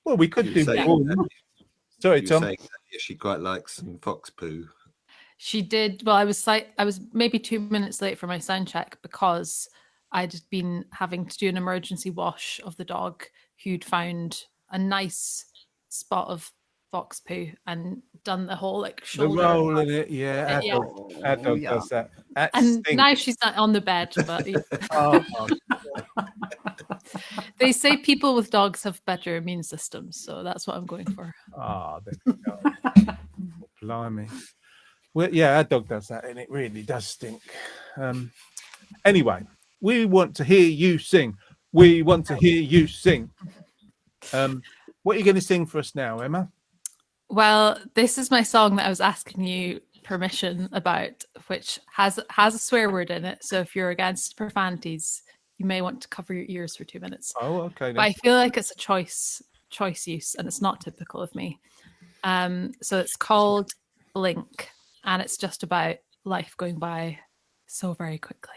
Speaker 1: Well, we could do
Speaker 3: Saying
Speaker 1: more.
Speaker 3: that-
Speaker 1: Sorry,
Speaker 3: you
Speaker 1: Tom.
Speaker 3: saying that she quite likes some fox poo.
Speaker 5: She did. Well, I was maybe 2 minutes late for my sound check because I'd been having to do an emergency wash of the dog who'd found a nice spot of fox poo and done the whole like
Speaker 1: The
Speaker 5: shoulder.
Speaker 1: roll in it, yeah.
Speaker 5: Yeah.
Speaker 1: Our dog does that. That
Speaker 5: And
Speaker 1: stinks.
Speaker 5: now she's not on the bed, but
Speaker 1: Oh,
Speaker 5: they say people with dogs have better immune systems, so that's what I'm going for.
Speaker 1: there we go. Blimey. Well, yeah, our dog does that, and it really does stink. Anyway, we want to hear you sing. We want to hear you sing. What are you going to sing for us now, Emma?
Speaker 5: Well, this is my song that I was asking you permission about, which has a swear word in it. So if you're against profanities, you may want to cover your ears for 2 minutes.
Speaker 1: Oh, okay.
Speaker 5: But I feel like it's a choice use, and it's not typical of me. So it's called Blink, and it's just about life going by so very quickly.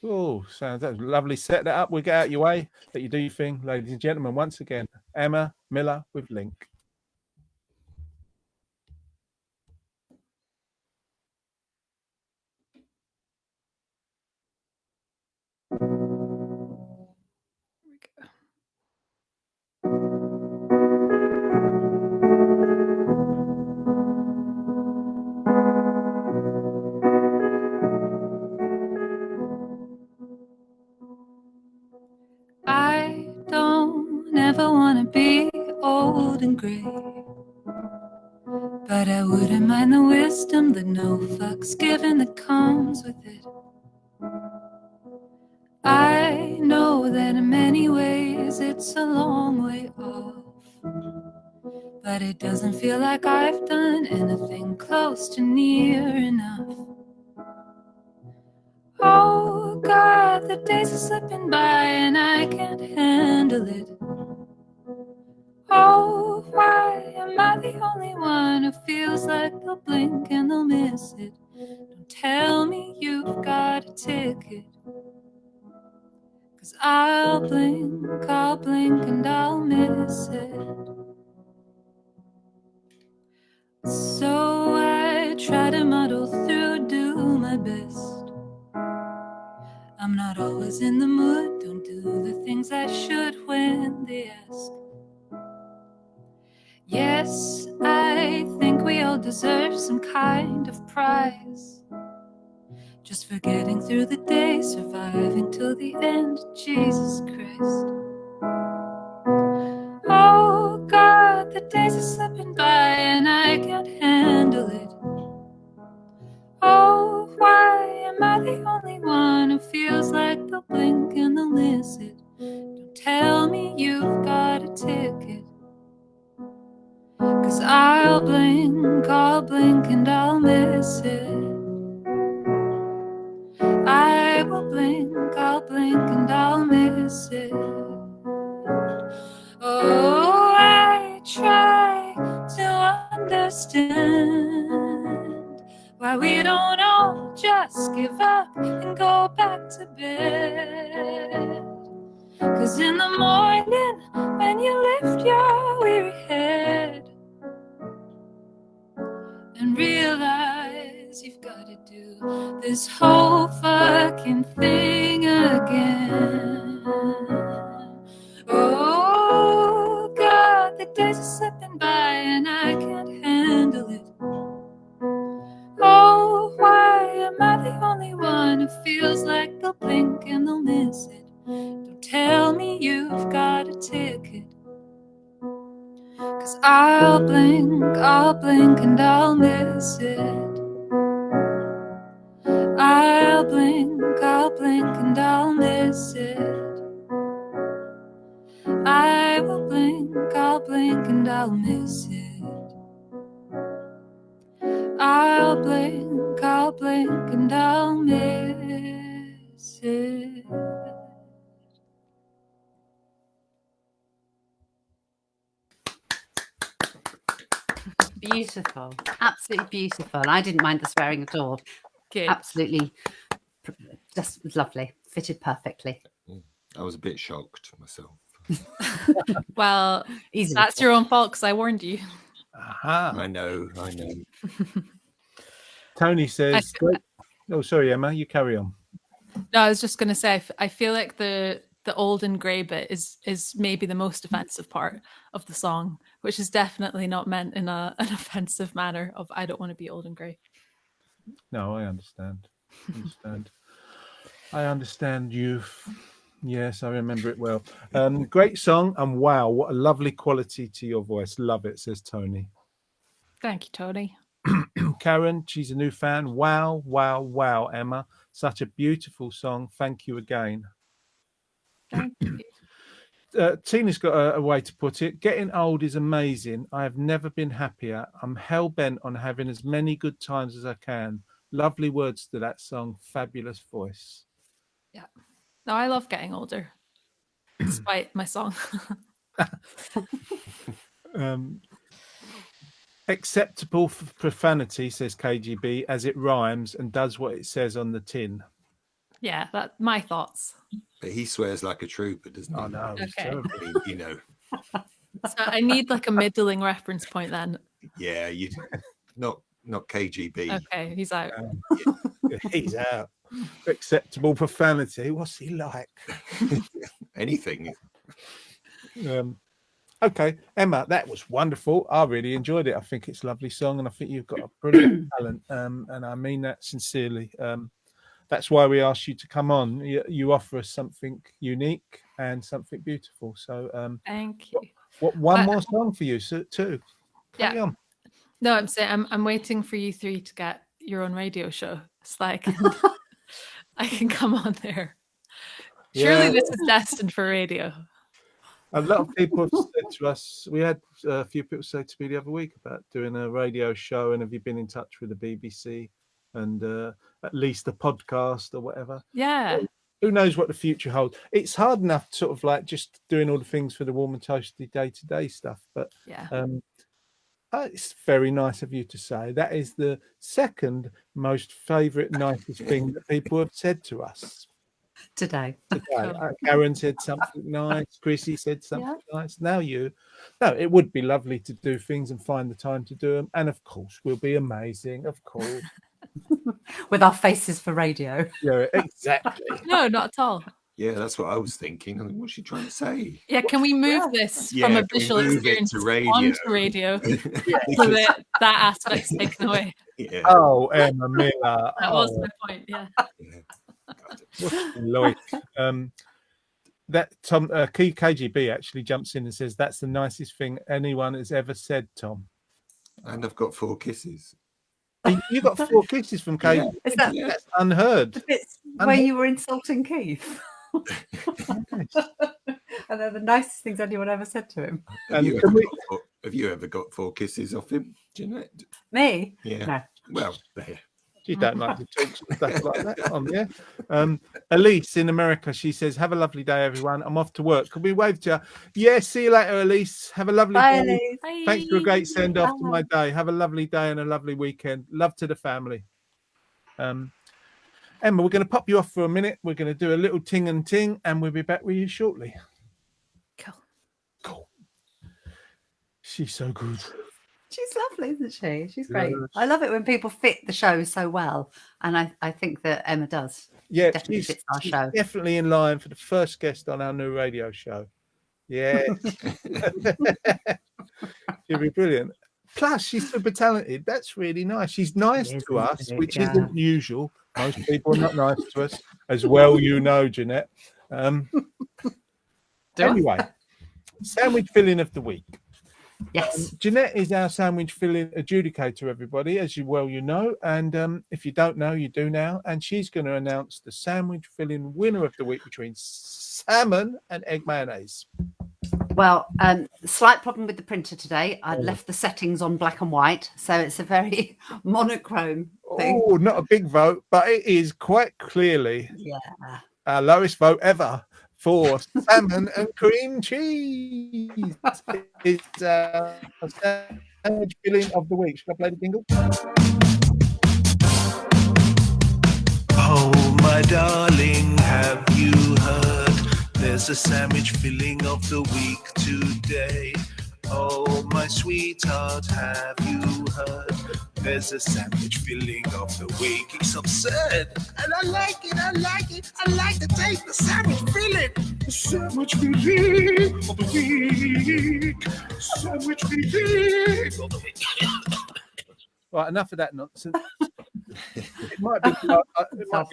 Speaker 1: Oh, sounds that's lovely. Set that up. We'll get out your way. Let you do your thing, ladies and gentlemen. Once again, Emma Miller with Link.
Speaker 5: Here we go.
Speaker 6: I don't ever want to be old and gray, but I wouldn't mind the wisdom, the no fucks given that comes with it. I know that in many ways it's a long way off, but it doesn't feel like I've done anything close to near enough. Oh God, God, the days are slipping by and I can't handle it. Oh, why am I the only one who feels like they'll blink and they'll miss it? Don't tell me you've got a ticket. 'Cause I'll blink and I'll miss it. So I try to muddle through, do my best. I'm not always in the mood, don't do the things I should when they ask. Yes, I think we all deserve some kind of prize. Just for getting through the day, surviving till the end, Jesus Christ. Oh God, the days are slipping by and I can't handle it. Oh, why am I the only one who feels like they'll blink and they'll miss it? Don't tell me you've got a ticket. 'Cause I'll blink and I'll miss it. I will blink and I'll miss it. Oh, I try to understand why we don't all just give up and go back to bed. 'Cause in the morning when you lift your weary head and realize you've got to do this whole fucking thing again. Oh God, the days are slipping by and I can't handle it. Oh, why am I the only one who feels like they'll blink and they'll miss it? Don't tell me you've got a ticket. 'Cause I'll blink and I'll miss it. I'll blink and I'll miss it. I will blink and I'll miss it. I'll blink and I'll miss it.
Speaker 2: Beautiful, absolutely beautiful. I didn't mind the swearing at all.
Speaker 5: Good.
Speaker 2: Absolutely, just was lovely. Fitted perfectly.
Speaker 3: I was a bit shocked myself.
Speaker 5: Well,
Speaker 2: Easily.
Speaker 5: that's your own fault because I warned you.
Speaker 1: Aha.
Speaker 3: I know.
Speaker 1: Tony says, oh, sorry, Emma, you carry on.
Speaker 5: No, I was just going to say, I feel like the old and grey bit is maybe the most offensive part of the song, which is definitely not meant in an offensive manner of I don't want to be old and grey.
Speaker 1: No, I understand. I understand youth. Yes, I remember it well. Great song, and wow, what a lovely quality to your voice. Love it, says Tony.
Speaker 5: Thank you, Tony.
Speaker 1: Karen, she's a new fan. Wow, wow, wow, Emma. Such a beautiful song. Thank you again.
Speaker 5: Thank you.
Speaker 1: Tina's got a way to put it. Getting old is amazing. I have never been happier. I'm hell-bent on having as many good times as I can. Lovely words to that song. Fabulous voice.
Speaker 5: Yeah. No, I love getting older, despite my song.
Speaker 1: Acceptable for profanity, says KGB, as it rhymes and does what it says on the tin.
Speaker 5: Yeah, that's my thoughts.
Speaker 3: But he swears like a trooper, doesn't he?
Speaker 1: Oh, no. It's
Speaker 5: Okay.
Speaker 1: terrible.
Speaker 3: I mean, you know.
Speaker 5: So I need like a middling reference point then.
Speaker 3: Yeah, you not KGB.
Speaker 5: Okay, he's out.
Speaker 1: He's out. Acceptable profanity. What's he like?
Speaker 3: Anything.
Speaker 1: Okay, Emma, that was wonderful. I really enjoyed it. I think it's a lovely song, and I think you've got a brilliant talent, and I mean that sincerely. That's why we asked you to come on. You offer us something unique and something beautiful. So,
Speaker 5: Thank you.
Speaker 1: one more song for you, too. Carry on.
Speaker 5: No, I'm saying I'm waiting for you three to get your own radio show. It's like I can come on there. Surely this is destined for radio.
Speaker 1: A lot of people have said to us, we had a few people say to me the other week about doing a radio show, and have you been in touch with the BBC and at least a podcast or whatever?
Speaker 5: Yeah.
Speaker 1: who knows what the future holds? It's hard enough, sort of like just doing all the things for the warm and toasty day-to-day stuff. But
Speaker 5: Yeah.
Speaker 1: it's very nice of you to say. That is the second most favourite, nicest thing that people have said to us
Speaker 2: today.
Speaker 1: today. Karen said something nice. Chrissy said something nice. Now you. No, it would be lovely to do things and find the time to do them. And of course, we'll be amazing. Of course.
Speaker 2: With our faces for radio.
Speaker 1: Yeah, exactly.
Speaker 5: No, not at all.
Speaker 3: Yeah, that's what I was thinking. I mean, what's she trying to say?
Speaker 5: Yeah, can we move this from
Speaker 3: Yeah,
Speaker 5: a
Speaker 3: can we
Speaker 5: visual
Speaker 3: move it
Speaker 5: experience
Speaker 3: to radio?
Speaker 5: onto radio? So that aspect's taken away.
Speaker 3: Yeah.
Speaker 1: Oh, Emma Miller.
Speaker 5: That was my point. Yeah.
Speaker 1: Lloyd. That Tom Key KGB actually jumps in and says that's the nicest thing anyone has ever said, Tom.
Speaker 3: And I've got 4 kisses.
Speaker 1: You got 4 kisses from KGB.
Speaker 2: Is that
Speaker 1: That's unheard.
Speaker 2: it's where you were insulting Keith? And they're the nicest things anyone ever said to him.
Speaker 3: Have
Speaker 1: And
Speaker 3: you ever got 4 kisses off him, Jeanette?
Speaker 2: Me?
Speaker 3: Yeah.
Speaker 2: No.
Speaker 3: Well, there.
Speaker 1: You don't like to talk stuff like that on there. Elise in America, she says, "Have a lovely day, everyone. I'm off to work. Can we wave to you?" Yeah, see you later, Elise. Have a lovely
Speaker 2: Bye,
Speaker 1: day.
Speaker 2: Elise.
Speaker 5: Bye.
Speaker 1: Thanks for a great send off to
Speaker 2: Bye.
Speaker 1: my day. Have a lovely day and a lovely weekend. Love to the family. Emma, we're going to pop you off for a minute. We're going to do a little ting and ting, and we'll be back with you shortly. Cool. She's so good.
Speaker 2: She's lovely, isn't she? She's great.
Speaker 1: Yes.
Speaker 2: I love it when people fit the show so well. And I think that Emma does.
Speaker 1: Yeah,
Speaker 2: Definitely fits our
Speaker 1: she's
Speaker 2: show.
Speaker 1: definitely in line for the first guest on our new radio show. Yeah. She'll be brilliant. Plus, she's super talented. That's really nice. She's nice
Speaker 2: She is,
Speaker 1: to us,
Speaker 2: isn't it?
Speaker 1: which
Speaker 2: Yeah.
Speaker 1: isn't usual. Most people are not nice to us, as well you know, Jeanette. Anyway, sandwich filling of the week.
Speaker 2: Yes.
Speaker 1: Jeanette is our sandwich filling adjudicator, everybody, as you know. And if you don't know, you do now. And she's going to announce the sandwich filling winner of the week between salmon and egg mayonnaise.
Speaker 2: Well, slight problem with the printer today. I'd left the settings on black and white, so it's a very monochrome thing.
Speaker 1: Oh, not a big vote, but it is quite clearly
Speaker 2: Yeah.
Speaker 1: our lowest vote ever for salmon and cream cheese. It's a sandwich filling of the week. Should I play the jingle?
Speaker 4: Oh, my darling, have you heard? There's a sandwich filling of the week today. Oh, my sweetheart, have you heard? There's a sandwich filling of the week. It's absurd. And I like it. I like to taste the sandwich filling. The sandwich filling of the week. Sandwich filling of the week.
Speaker 1: Right, enough of that nonsense. It might be the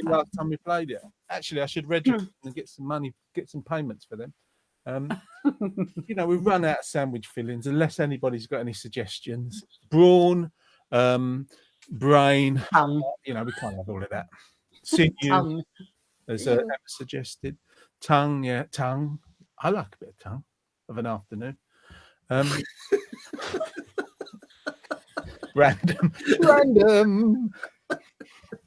Speaker 1: last time we played it. Actually, I should register and get some money, get some payments for them. We've run out of sandwich fillings unless anybody's got any suggestions. Brawn, brain,
Speaker 2: Tongue.
Speaker 1: we can't have all of that. Sinew,
Speaker 2: Tongue.
Speaker 1: as Emma suggested. Tongue, yeah, tongue. I like a bit of tongue of an afternoon. Random.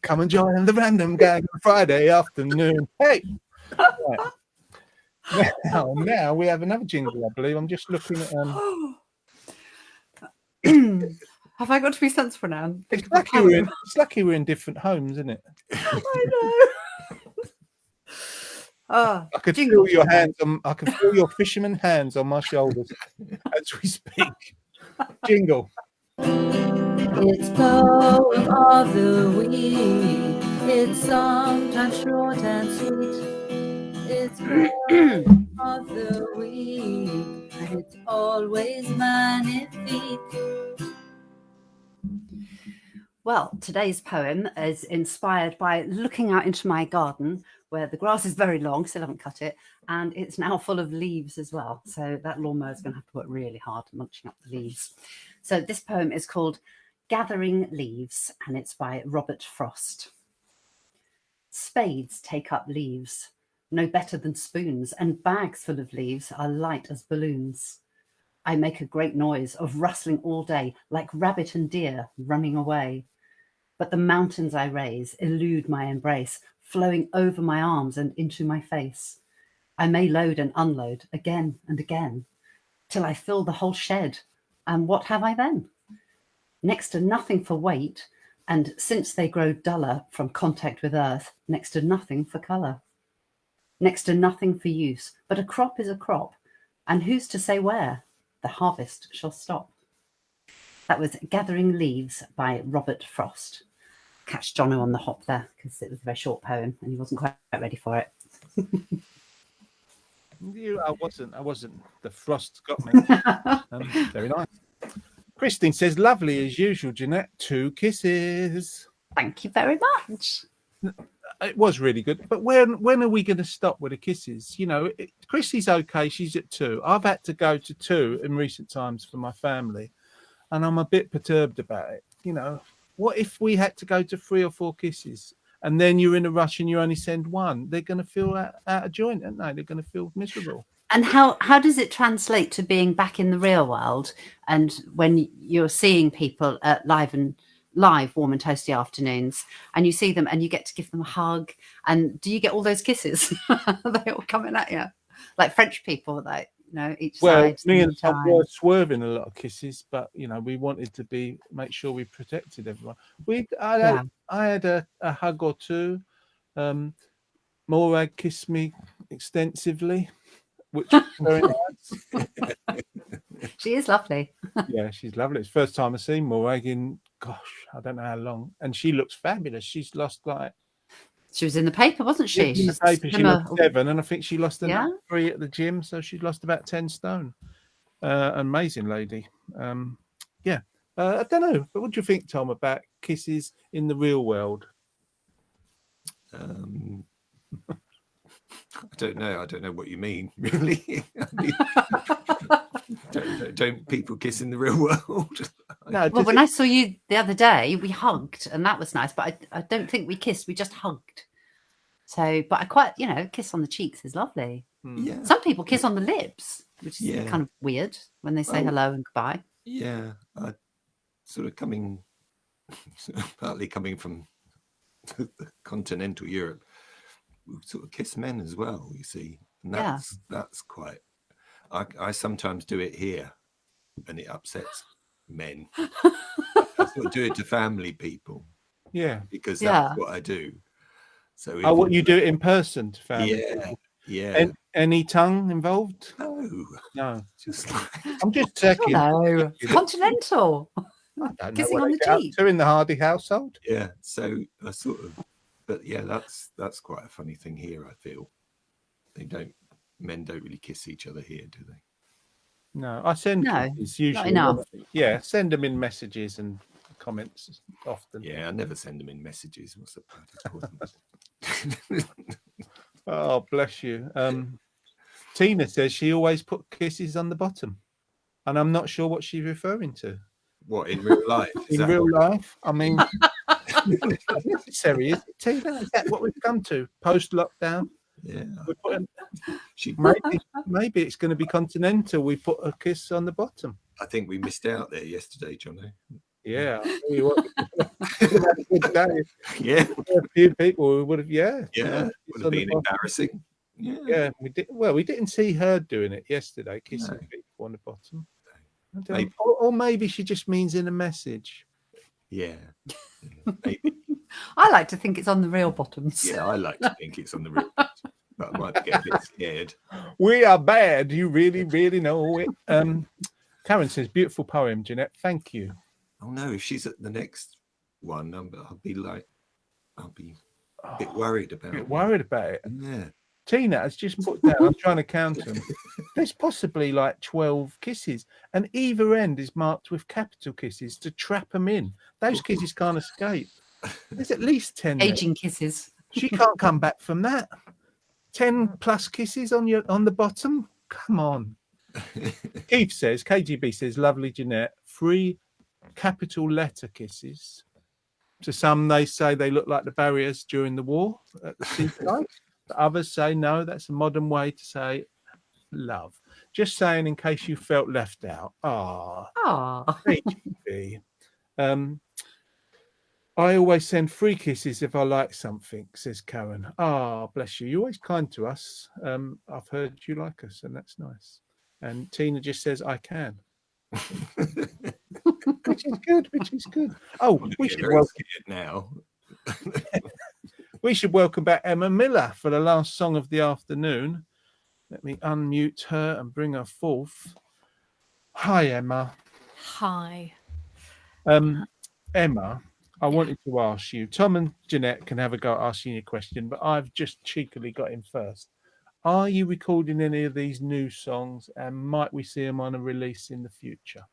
Speaker 1: Come and join the random gang on Friday afternoon. Hey. Right. Now we have another jingle, I believe. I'm just looking at.
Speaker 2: Have I got to be sensible now?
Speaker 1: It's lucky we're in different homes, isn't it?
Speaker 2: I know. Oh,
Speaker 1: I could
Speaker 2: jingle
Speaker 1: feel your
Speaker 2: time.
Speaker 1: hands on. I can feel your fisherman hands on my shoulders as we speak. Jingle.
Speaker 6: It's poem of the week. It's sometimes short and sweet. It's poem of the week. And it's always magnifique.
Speaker 2: Well, today's poem is inspired by looking out into my garden where the grass is very long, still haven't cut it, and it's now full of leaves as well. So that lawnmower is going to have to work really hard munching up the leaves. So this poem is called Gathering Leaves, and it's by Robert Frost. Spades take up leaves, no better than spoons, and bags full of leaves are light as balloons. I make a great noise of rustling all day, like rabbit and deer running away. but the mountains I raise elude my embrace, flowing over my arms and into my face. I may load and unload again and again, till I fill the whole shed. And what have I then? Next to nothing for weight, and since they grow duller from contact with earth, next to nothing for colour. Next to nothing for use, but a crop is a crop, and who's to say where the harvest shall stop? That was Gathering Leaves by Robert Frost. Catch Jono on the hop there, because it was a very short poem and he wasn't quite ready for it.
Speaker 1: I wasn't. The frost got me. Very nice. Christine says, lovely as usual, Jeanette. 2 kisses.
Speaker 2: Thank you very much.
Speaker 1: It was really good. But when are we going to stop with the kisses? You know, Chrissy's okay. She's at 2. I've had to go to 2 in recent times for my family. And I'm a bit perturbed about it. You know, what if we had to go to 3 or 4 kisses and then you're in a rush and you only send 1? They're going to feel out of joint, aren't they? They're going to feel miserable.
Speaker 2: And how does it translate to being back in the real world? And when you're seeing people at live warm and toasty afternoons, and you see them and you get to give them a hug, and do you get all those kisses? Are they all coming at you like French people, like, you know, each side?
Speaker 1: Me and Tom were swerving a lot of kisses, but you know, we wanted to make sure we protected everyone. I had a hug or 2. Morag kissed me extensively, which was very nice.
Speaker 2: She is lovely.
Speaker 1: Yeah, she's lovely. It's the first time I've seen Morag in, gosh, I don't know how long. And she looks fabulous. She's lost
Speaker 2: she was in the paper, wasn't she?
Speaker 1: In the paper, she lost 7, and I think she lost another 3 at the gym. So she's lost about 10 stone. Amazing lady. I don't know. But what do you think, Tom, about kisses in the real world?
Speaker 3: I don't know. I don't know what you mean, really. Don't people kiss in the real world?
Speaker 2: No. Well, when I saw you the other day, we hugged, and that was nice. But I don't think we kissed. We just hugged. So, but I quite, you know, kiss on the cheeks is lovely.
Speaker 3: Yeah.
Speaker 2: Some people kiss on the lips, which is kind of weird when they say hello and goodbye.
Speaker 3: Yeah, partly coming from continental Europe, we sort of kiss men as well, you see, and that's quite. I sometimes do it here, and it upsets men. I sort of do it to family people, because that's what I do. So,
Speaker 1: what you do it in person to family?
Speaker 3: Yeah.
Speaker 1: Any tongue involved?
Speaker 3: No. Just like...
Speaker 1: I'm just checking.
Speaker 2: No, continental. Kissing on the cheek.
Speaker 1: In the Hardy household.
Speaker 3: Yeah. So I sort of, but yeah, that's quite a funny thing here. I feel men don't really kiss each other here, do they?
Speaker 1: No, I send kisses usually.
Speaker 2: Not enough.
Speaker 1: Yeah, send them in messages and comments often.
Speaker 3: Yeah, I never send them in messages. What's the point?
Speaker 1: Oh, bless you. Tina says she always put kisses on the bottom, and I'm not sure what she's referring to.
Speaker 3: What, in real life?
Speaker 1: In real life, I mean, necessary, is it, Tina? Is that what we've come to post lockdown?
Speaker 3: Yeah.
Speaker 1: Maybe it's going to be continental. We put a kiss on the bottom.
Speaker 3: I think we missed out there yesterday, Jono.
Speaker 1: Yeah, I tell you what, had a good day.
Speaker 3: Yeah,
Speaker 1: a few people would have.
Speaker 3: Would have been embarrassing.
Speaker 1: Yeah, we did. Well, we didn't see her doing it yesterday, kissing people on the bottom. Maybe. Or maybe she just means in a message.
Speaker 3: Yeah, maybe.
Speaker 2: I like to think it's on the real bottoms.
Speaker 3: Yeah, I like to think it's on the real bottoms, but I might get a bit scared.
Speaker 1: We are bad. You really, really know it. Karen says, beautiful poem, Jeanette. Thank you.
Speaker 3: Oh no, if she's at the next one, I'll be a bit worried about
Speaker 1: it.
Speaker 3: Yeah.
Speaker 1: Tina has just put down, I'm trying to count them. There's possibly like 12 kisses, and either end is marked with capital kisses to trap them in. Those kisses can't escape. There's at least 10.
Speaker 2: Aging kisses.
Speaker 1: She can't come back from that. 10 plus kisses on the bottom. Come on. Keith says, KGB says, lovely Jeanette, 3 capital letter kisses. To some, they say they look like the barriers during the war at the seaside. But others say, no, that's a modern way to say love. Just saying in case you felt left out. KGB. I always send free kisses if I like something, says Karen. Ah, bless you. You're always kind to us. I've heard you like us, and that's nice. And Tina just says, I can. Which is good, which is good. Oh, we should
Speaker 3: very
Speaker 1: welcome,
Speaker 3: scared now.
Speaker 1: we should welcome back Emma Miller for the last song of the afternoon. Let me unmute her and bring her forth. Hi, Emma.
Speaker 5: Hi.
Speaker 1: Emma, I wanted to ask you. Tom and Jeanette can have a go at asking you a question, but I've just cheekily got in first. Are you recording any of these new songs, and might we see them on a release in the future?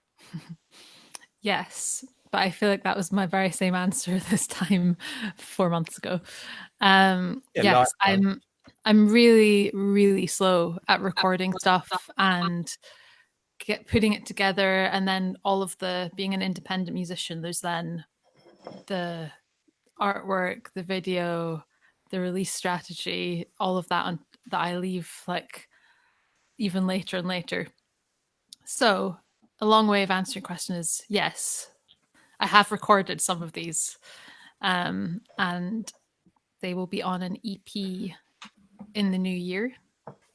Speaker 5: Yes, but I feel like that was my very same answer this time 4 months ago. Yes, I'm really, really slow at recording stuff and putting it together, and then all of the being an independent musician, there's then the artwork, the video, the release strategy, all of that that I leave like even later and later. So a long way of answering your question is yes, I have recorded some of these, and they will be on an EP in the new year.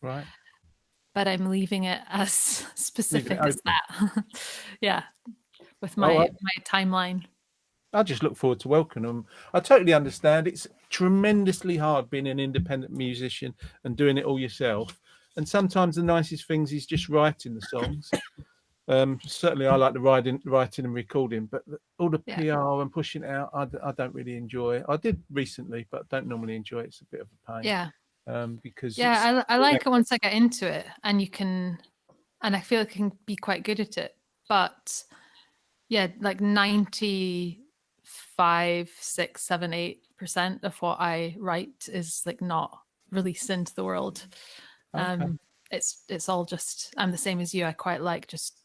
Speaker 1: Right.
Speaker 5: But I'm leaving it as specific as that. Yeah, with my my timeline.
Speaker 1: I just look forward to welcoming them. I totally understand. It's tremendously hard being an independent musician and doing it all yourself. And sometimes the nicest things is just writing the songs. Certainly, I like the writing and recording, but all the PR and pushing it out, I don't really enjoy. I did recently, but don't normally enjoy it. It's a bit of a pain.
Speaker 5: Yeah.
Speaker 1: Because
Speaker 5: I like it once I get into it, and you can, and I feel like I can be quite good at it. But yeah, like 95, 6, 7, 8% of what I write is like not released into the world.
Speaker 1: Okay.
Speaker 5: It's all just, I'm the same as you. I quite like just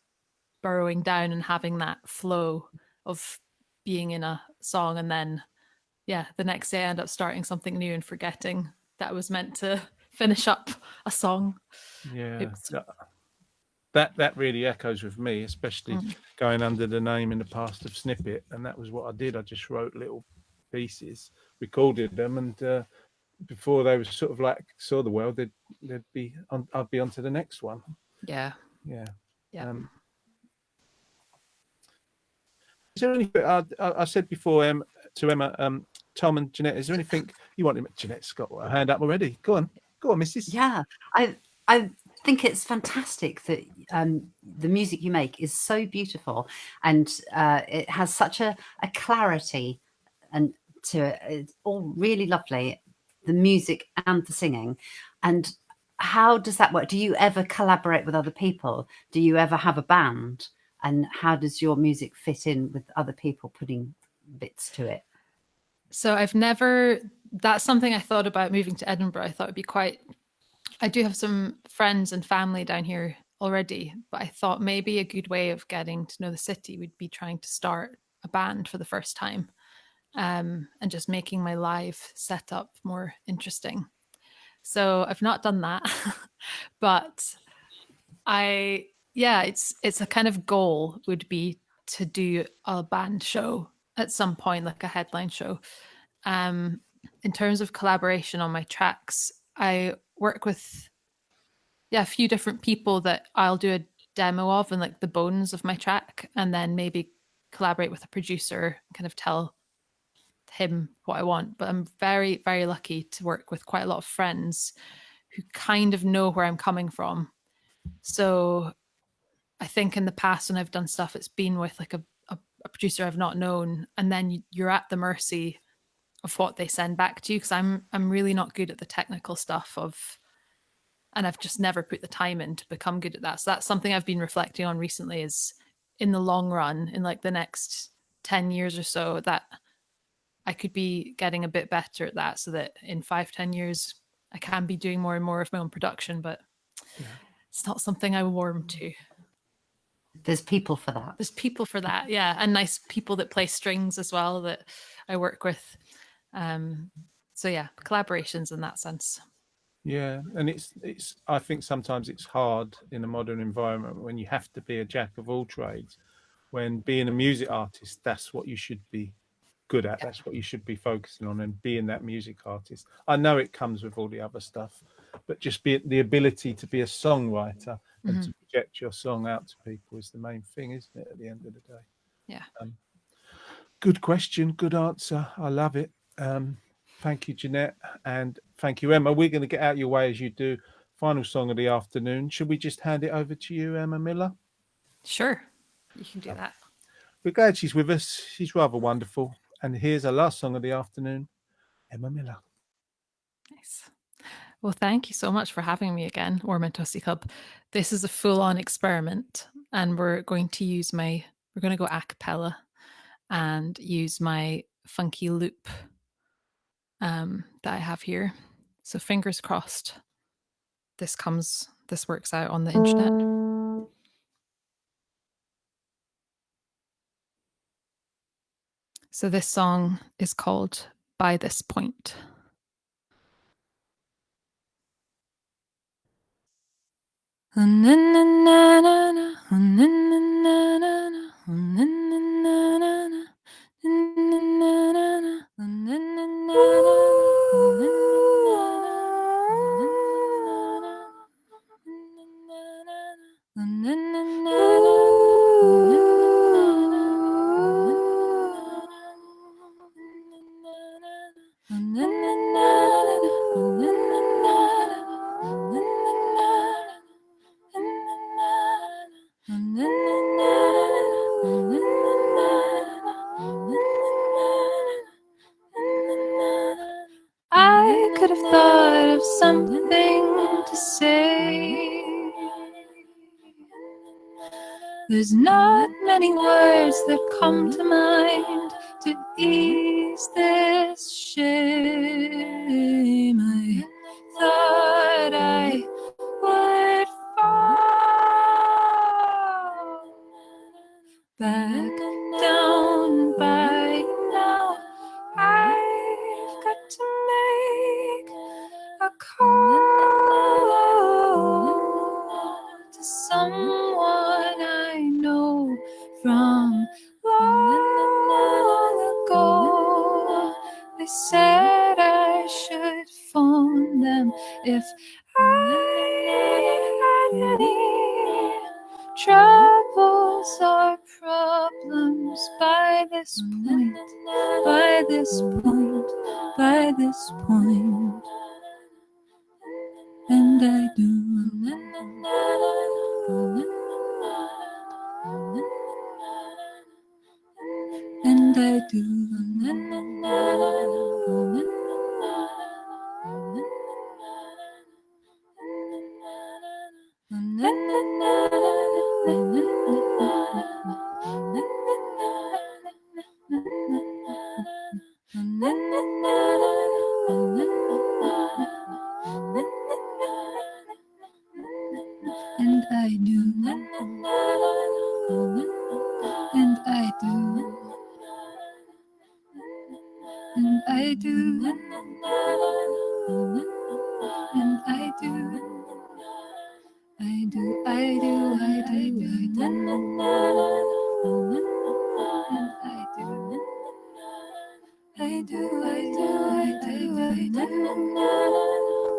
Speaker 5: burrowing down and having that flow of being in a song, and then the next day I end up starting something new and forgetting that was meant to finish up a song.
Speaker 1: Yeah. That really echoes with me, especially going under the name in the past of Snippet, and that was what I did. I just wrote little pieces, recorded them, and before they were sort of like saw the world, I'd be on to the next one.
Speaker 5: Yeah.
Speaker 1: Is there anything I said before to Emma, Tom and Jeanette? Is there anything you want? Jeanette's got a hand up already. Go on, Mrs.
Speaker 2: Yeah, I think it's fantastic that the music you make is so beautiful, and it has such a clarity and to it. It's all really lovely, the music and the singing. And how does that work? Do you ever collaborate with other people? Do you ever have a band? And how does your music fit in with other people putting bits to it?
Speaker 5: So that's something I thought about moving to Edinburgh. I thought it'd be I do have some friends and family down here already, but I thought maybe a good way of getting to know the city would be trying to start a band for the first time, and just making my live setup more interesting. So I've not done that, but it's a kind of goal would be to do a band show at some point, like a headline show. In terms of collaboration on my tracks, I work with a few different people that I'll do a demo of and like the bones of my track, and then maybe collaborate with a producer, kind of tell him what I want. But I'm very, very lucky to work with quite a lot of friends who kind of know where I'm coming from. So I think in the past when I've done stuff, it's been with like a producer I've not known, and then you're at the mercy of what they send back to you, because I'm really not good at the technical stuff and I've just never put the time in to become good at that. So that's something I've been reflecting on recently, is in the long run, in like the next 10 years or so, that I could be getting a bit better at that, so that in 5-10 years I can be doing more and more of my own production. But it's not something I warm to.
Speaker 2: There's people for that.
Speaker 5: There's people for that, yeah, and nice people that play strings as well that I work with. So yeah, collaborations in that sense.
Speaker 1: Yeah, and it's. I think sometimes it's hard in a modern environment when you have to be a jack of all trades. When being a music artist, that's what you should be good at. That's what you should be focusing on, and being that music artist. I know it comes with all the other stuff, but just be the ability to be a songwriter and to project your song out to people is the main thing, isn't it, at the end of the day?
Speaker 5: Yeah.
Speaker 1: Good question, good answer. I love it. Thank you, Jeanette, and thank you, Emma. We're going to get out of your way as you do. Final song of the afternoon. Should we just hand it over to you, Emma Miller?
Speaker 5: Sure, you can do that.
Speaker 1: We're glad she's with us. She's rather wonderful. And here's our last song of the afternoon, Emma Miller.
Speaker 5: Nice. Well, thank you so much for having me again, Orma Toasty Club. This is a full-on experiment, and we're going to go a cappella and use my funky loop that I have here. So fingers crossed this works out on the internet. So this song is called By This Point. I could have thought of something to say. There's not many words that come to mind to ease this shame. I thought I would fall back down by now. I've got to make a call to someone I know from long ago. They said I should phone them if I had any troubles or problems. By this point, by this point, by this point, and I do. And I do. And I do. And I do. And I do. And I do. I do, I do, I do, I do. And I do. I do, I do, I do, I do. And I do.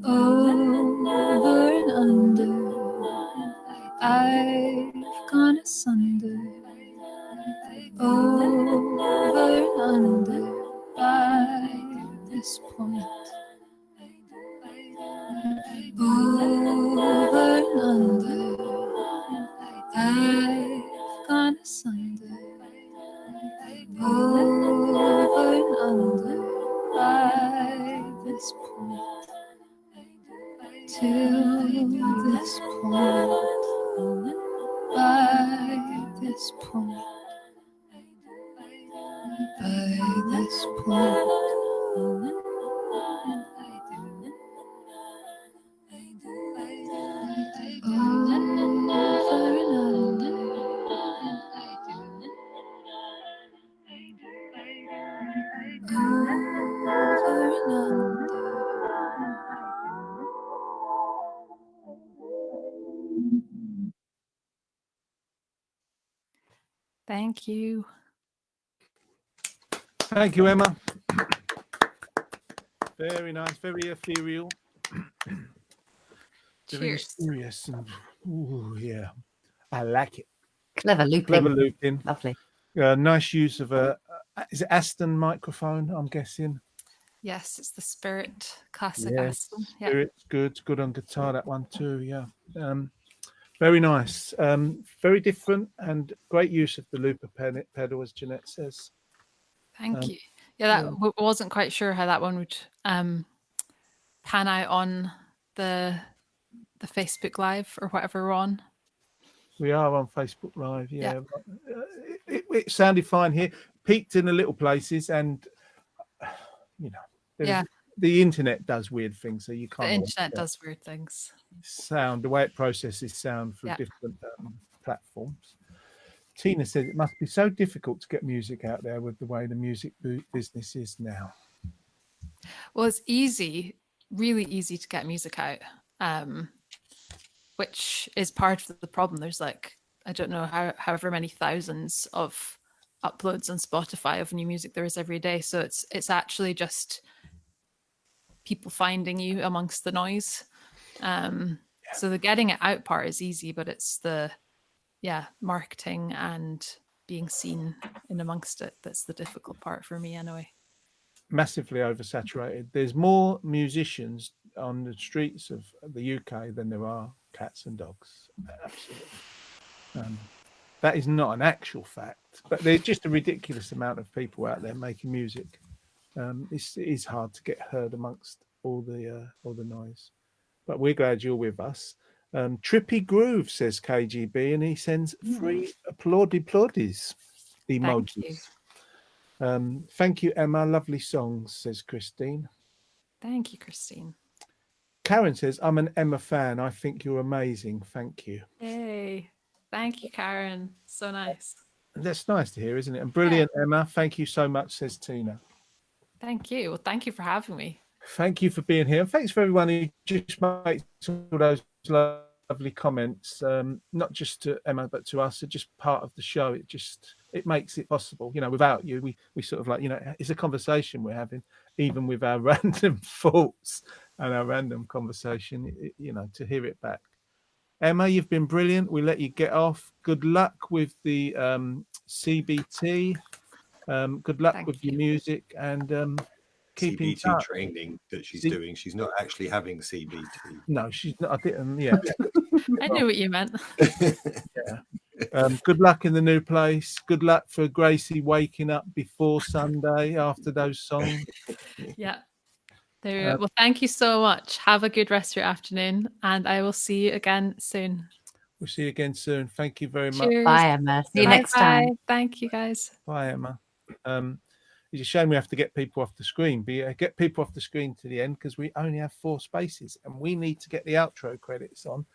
Speaker 5: Over and under, I've gone asunder. Over and under, by this point. Over and under, I've gone asunder. Over and under, by this point. Till this point, by this point, by this point, oh.
Speaker 6: over and under.
Speaker 5: Thank you.
Speaker 1: Thank you, Emma. Very nice, very ethereal. Very
Speaker 5: Cheers.
Speaker 1: mysterious. And, ooh, yeah. I like it.
Speaker 2: Clever looping.
Speaker 1: Clever looping.
Speaker 2: Lovely.
Speaker 1: Nice use of a, is it Aston microphone, I'm guessing?
Speaker 5: Yes, it's the Spirit classic
Speaker 1: Yes,
Speaker 5: Aston. Yeah.
Speaker 1: Spirit's good on guitar, that one too, yeah. Very nice. Very different and great use of the looper pedal, as Jeanette says.
Speaker 5: Thank you. Yeah, that wasn't quite sure how that one would pan out on the Facebook Live or whatever we're on.
Speaker 1: We are on Facebook Live, yeah. It sounded fine here. Peaked in the little places, and you know, the internet does weird things, so you can't.
Speaker 5: The internet does weird things.
Speaker 1: Sound, the way it processes sound for different platforms. Tina says it must be so difficult to get music out there with the way the music business is now.
Speaker 5: Well, it's easy, really easy to get music out, which is part of the problem. There's like, I don't know, however many thousands of uploads on Spotify of new music there is every day. So it's actually just people finding you amongst the noise. So the getting it out part is easy, but it's the marketing and being seen in amongst it that's the difficult part for me anyway.
Speaker 1: Massively oversaturated. There's more musicians on the streets of the UK than there are cats and dogs. Absolutely. That is not an actual fact, but there's just a ridiculous amount of people out there making music. It is hard to get heard amongst all the noise. But we're glad you're with us. Trippy Groove, says KGB, and he sends 3 applaudis emojis. Thank you, Emma. Lovely songs, says Christine.
Speaker 5: Thank you, Christine.
Speaker 1: Karen says, I'm an Emma fan. I think you're amazing. Thank you.
Speaker 5: Yay. Thank you, Karen. So nice.
Speaker 1: That's nice to hear, isn't it? And brilliant, Emma. Thank you so much, says Tina.
Speaker 5: Thank you. Well, thank you for having me.
Speaker 1: Thank you for being here. And thanks for everyone who just makes all those lovely comments, not just to Emma, but to us. It's just part of the show. It makes it possible. You know, without you, we sort of like, you know, it's a conversation we're having, even with our random thoughts and our random conversation, you know, to hear it back. Emma, you've been brilliant. We let you get off. Good luck with the CBT. Good luck with your music and keep in
Speaker 3: CBT
Speaker 1: touch.
Speaker 3: training that she's doing. She's not actually having CBT.
Speaker 1: No, she's not. I didn't. Yeah.
Speaker 5: I knew what you meant.
Speaker 1: Yeah. Good luck in the new place. Good luck for Gracie waking up before Sunday after those songs.
Speaker 5: Yeah. There. Well, thank you so much. Have a good rest of your afternoon, and I will see you again soon.
Speaker 1: We'll see you again soon. Thank you very much.
Speaker 5: Cheers.
Speaker 2: Bye, Emma. See you next time.
Speaker 5: Thank you, guys.
Speaker 1: Bye, Emma. It's a shame we have to get people off the screen, but get people off the screen to the end because we only have 4 spaces and we need to get the outro credits on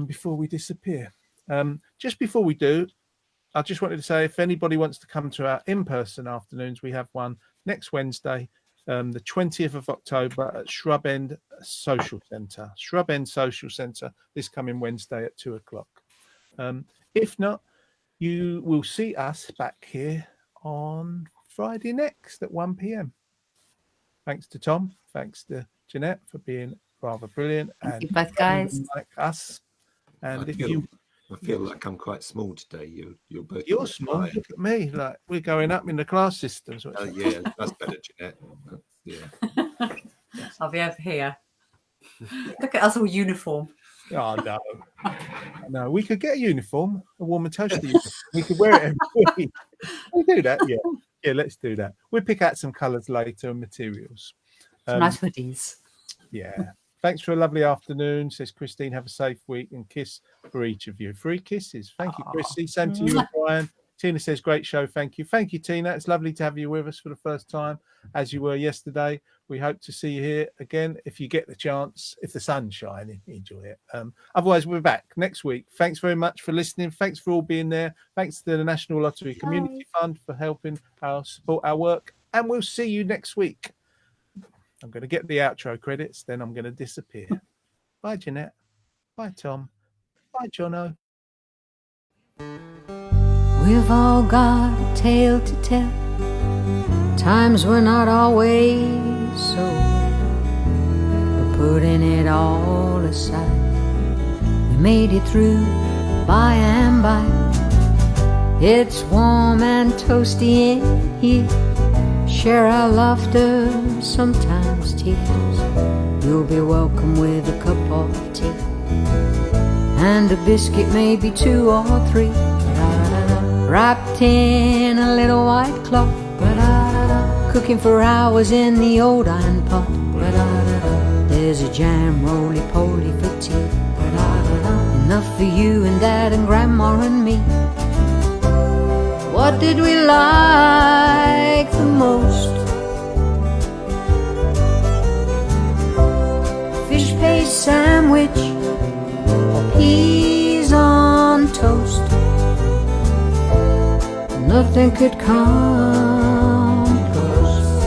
Speaker 1: before we disappear. Just before we do, I just wanted to say if anybody wants to come to our in-person afternoons, we have one next Wednesday, the 20th of October at Shrub End Social Centre. Shrub End Social Centre this coming Wednesday at 2:00. If not, you will see us back here on Friday next at 1 p.m. Thanks to Tom. Thanks to Jeanette for being rather brilliant.
Speaker 2: Thank you both, guys.
Speaker 1: Like us. And
Speaker 3: I feel like I'm quite small today. You're both.
Speaker 1: You're small.
Speaker 3: Fine.
Speaker 1: Look at me. Like we're going up in the class systems.
Speaker 3: Oh yeah, that's better, Jeanette. Yeah.
Speaker 2: I'll be over here. Look at us all uniform.
Speaker 1: Oh no. No, we could get a uniform, a warm and toasty uniform. We could wear it every week. We do that, yeah. Yeah, let's do that. We'll pick out some colours later and materials.
Speaker 2: Some nice hoodies.
Speaker 1: Yeah. Thanks for a lovely afternoon, says Christine. Have a safe week and kiss for each of you. 3 kisses. Thank you, Chrissy. Same to you, Brian. Tina says, great show. Thank you. Thank you, Tina. It's lovely to have you with us for the first time, as you were yesterday. We hope to see you here again if you get the chance, if the sun's shining. Enjoy it. Otherwise, we're back next week. Thanks very much for listening. Thanks for all being there. Thanks to the National Lottery Community Fund for helping support our work. and we'll see you next week. I'm going to get the outro credits, then I'm going to disappear. Bye, Jeanette. Bye, Tom. Bye, Jono.
Speaker 6: We've all got a tale to tell. Times were not always so. We're putting it all aside. We made it through by and by. It's warm and toasty in here. Share our laughter, sometimes tears. You'll be welcome with a cup of tea and a biscuit, maybe 2 or 3. Wrapped in a little white cloth, cooking for hours in the old iron pot. There's a jam roly-poly for tea, enough for you and Dad and Grandma and me. What did we like the most? Fish paste sandwich or peas on toast? Nothing could come close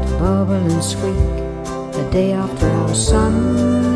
Speaker 6: to bubble and squeak the day after our son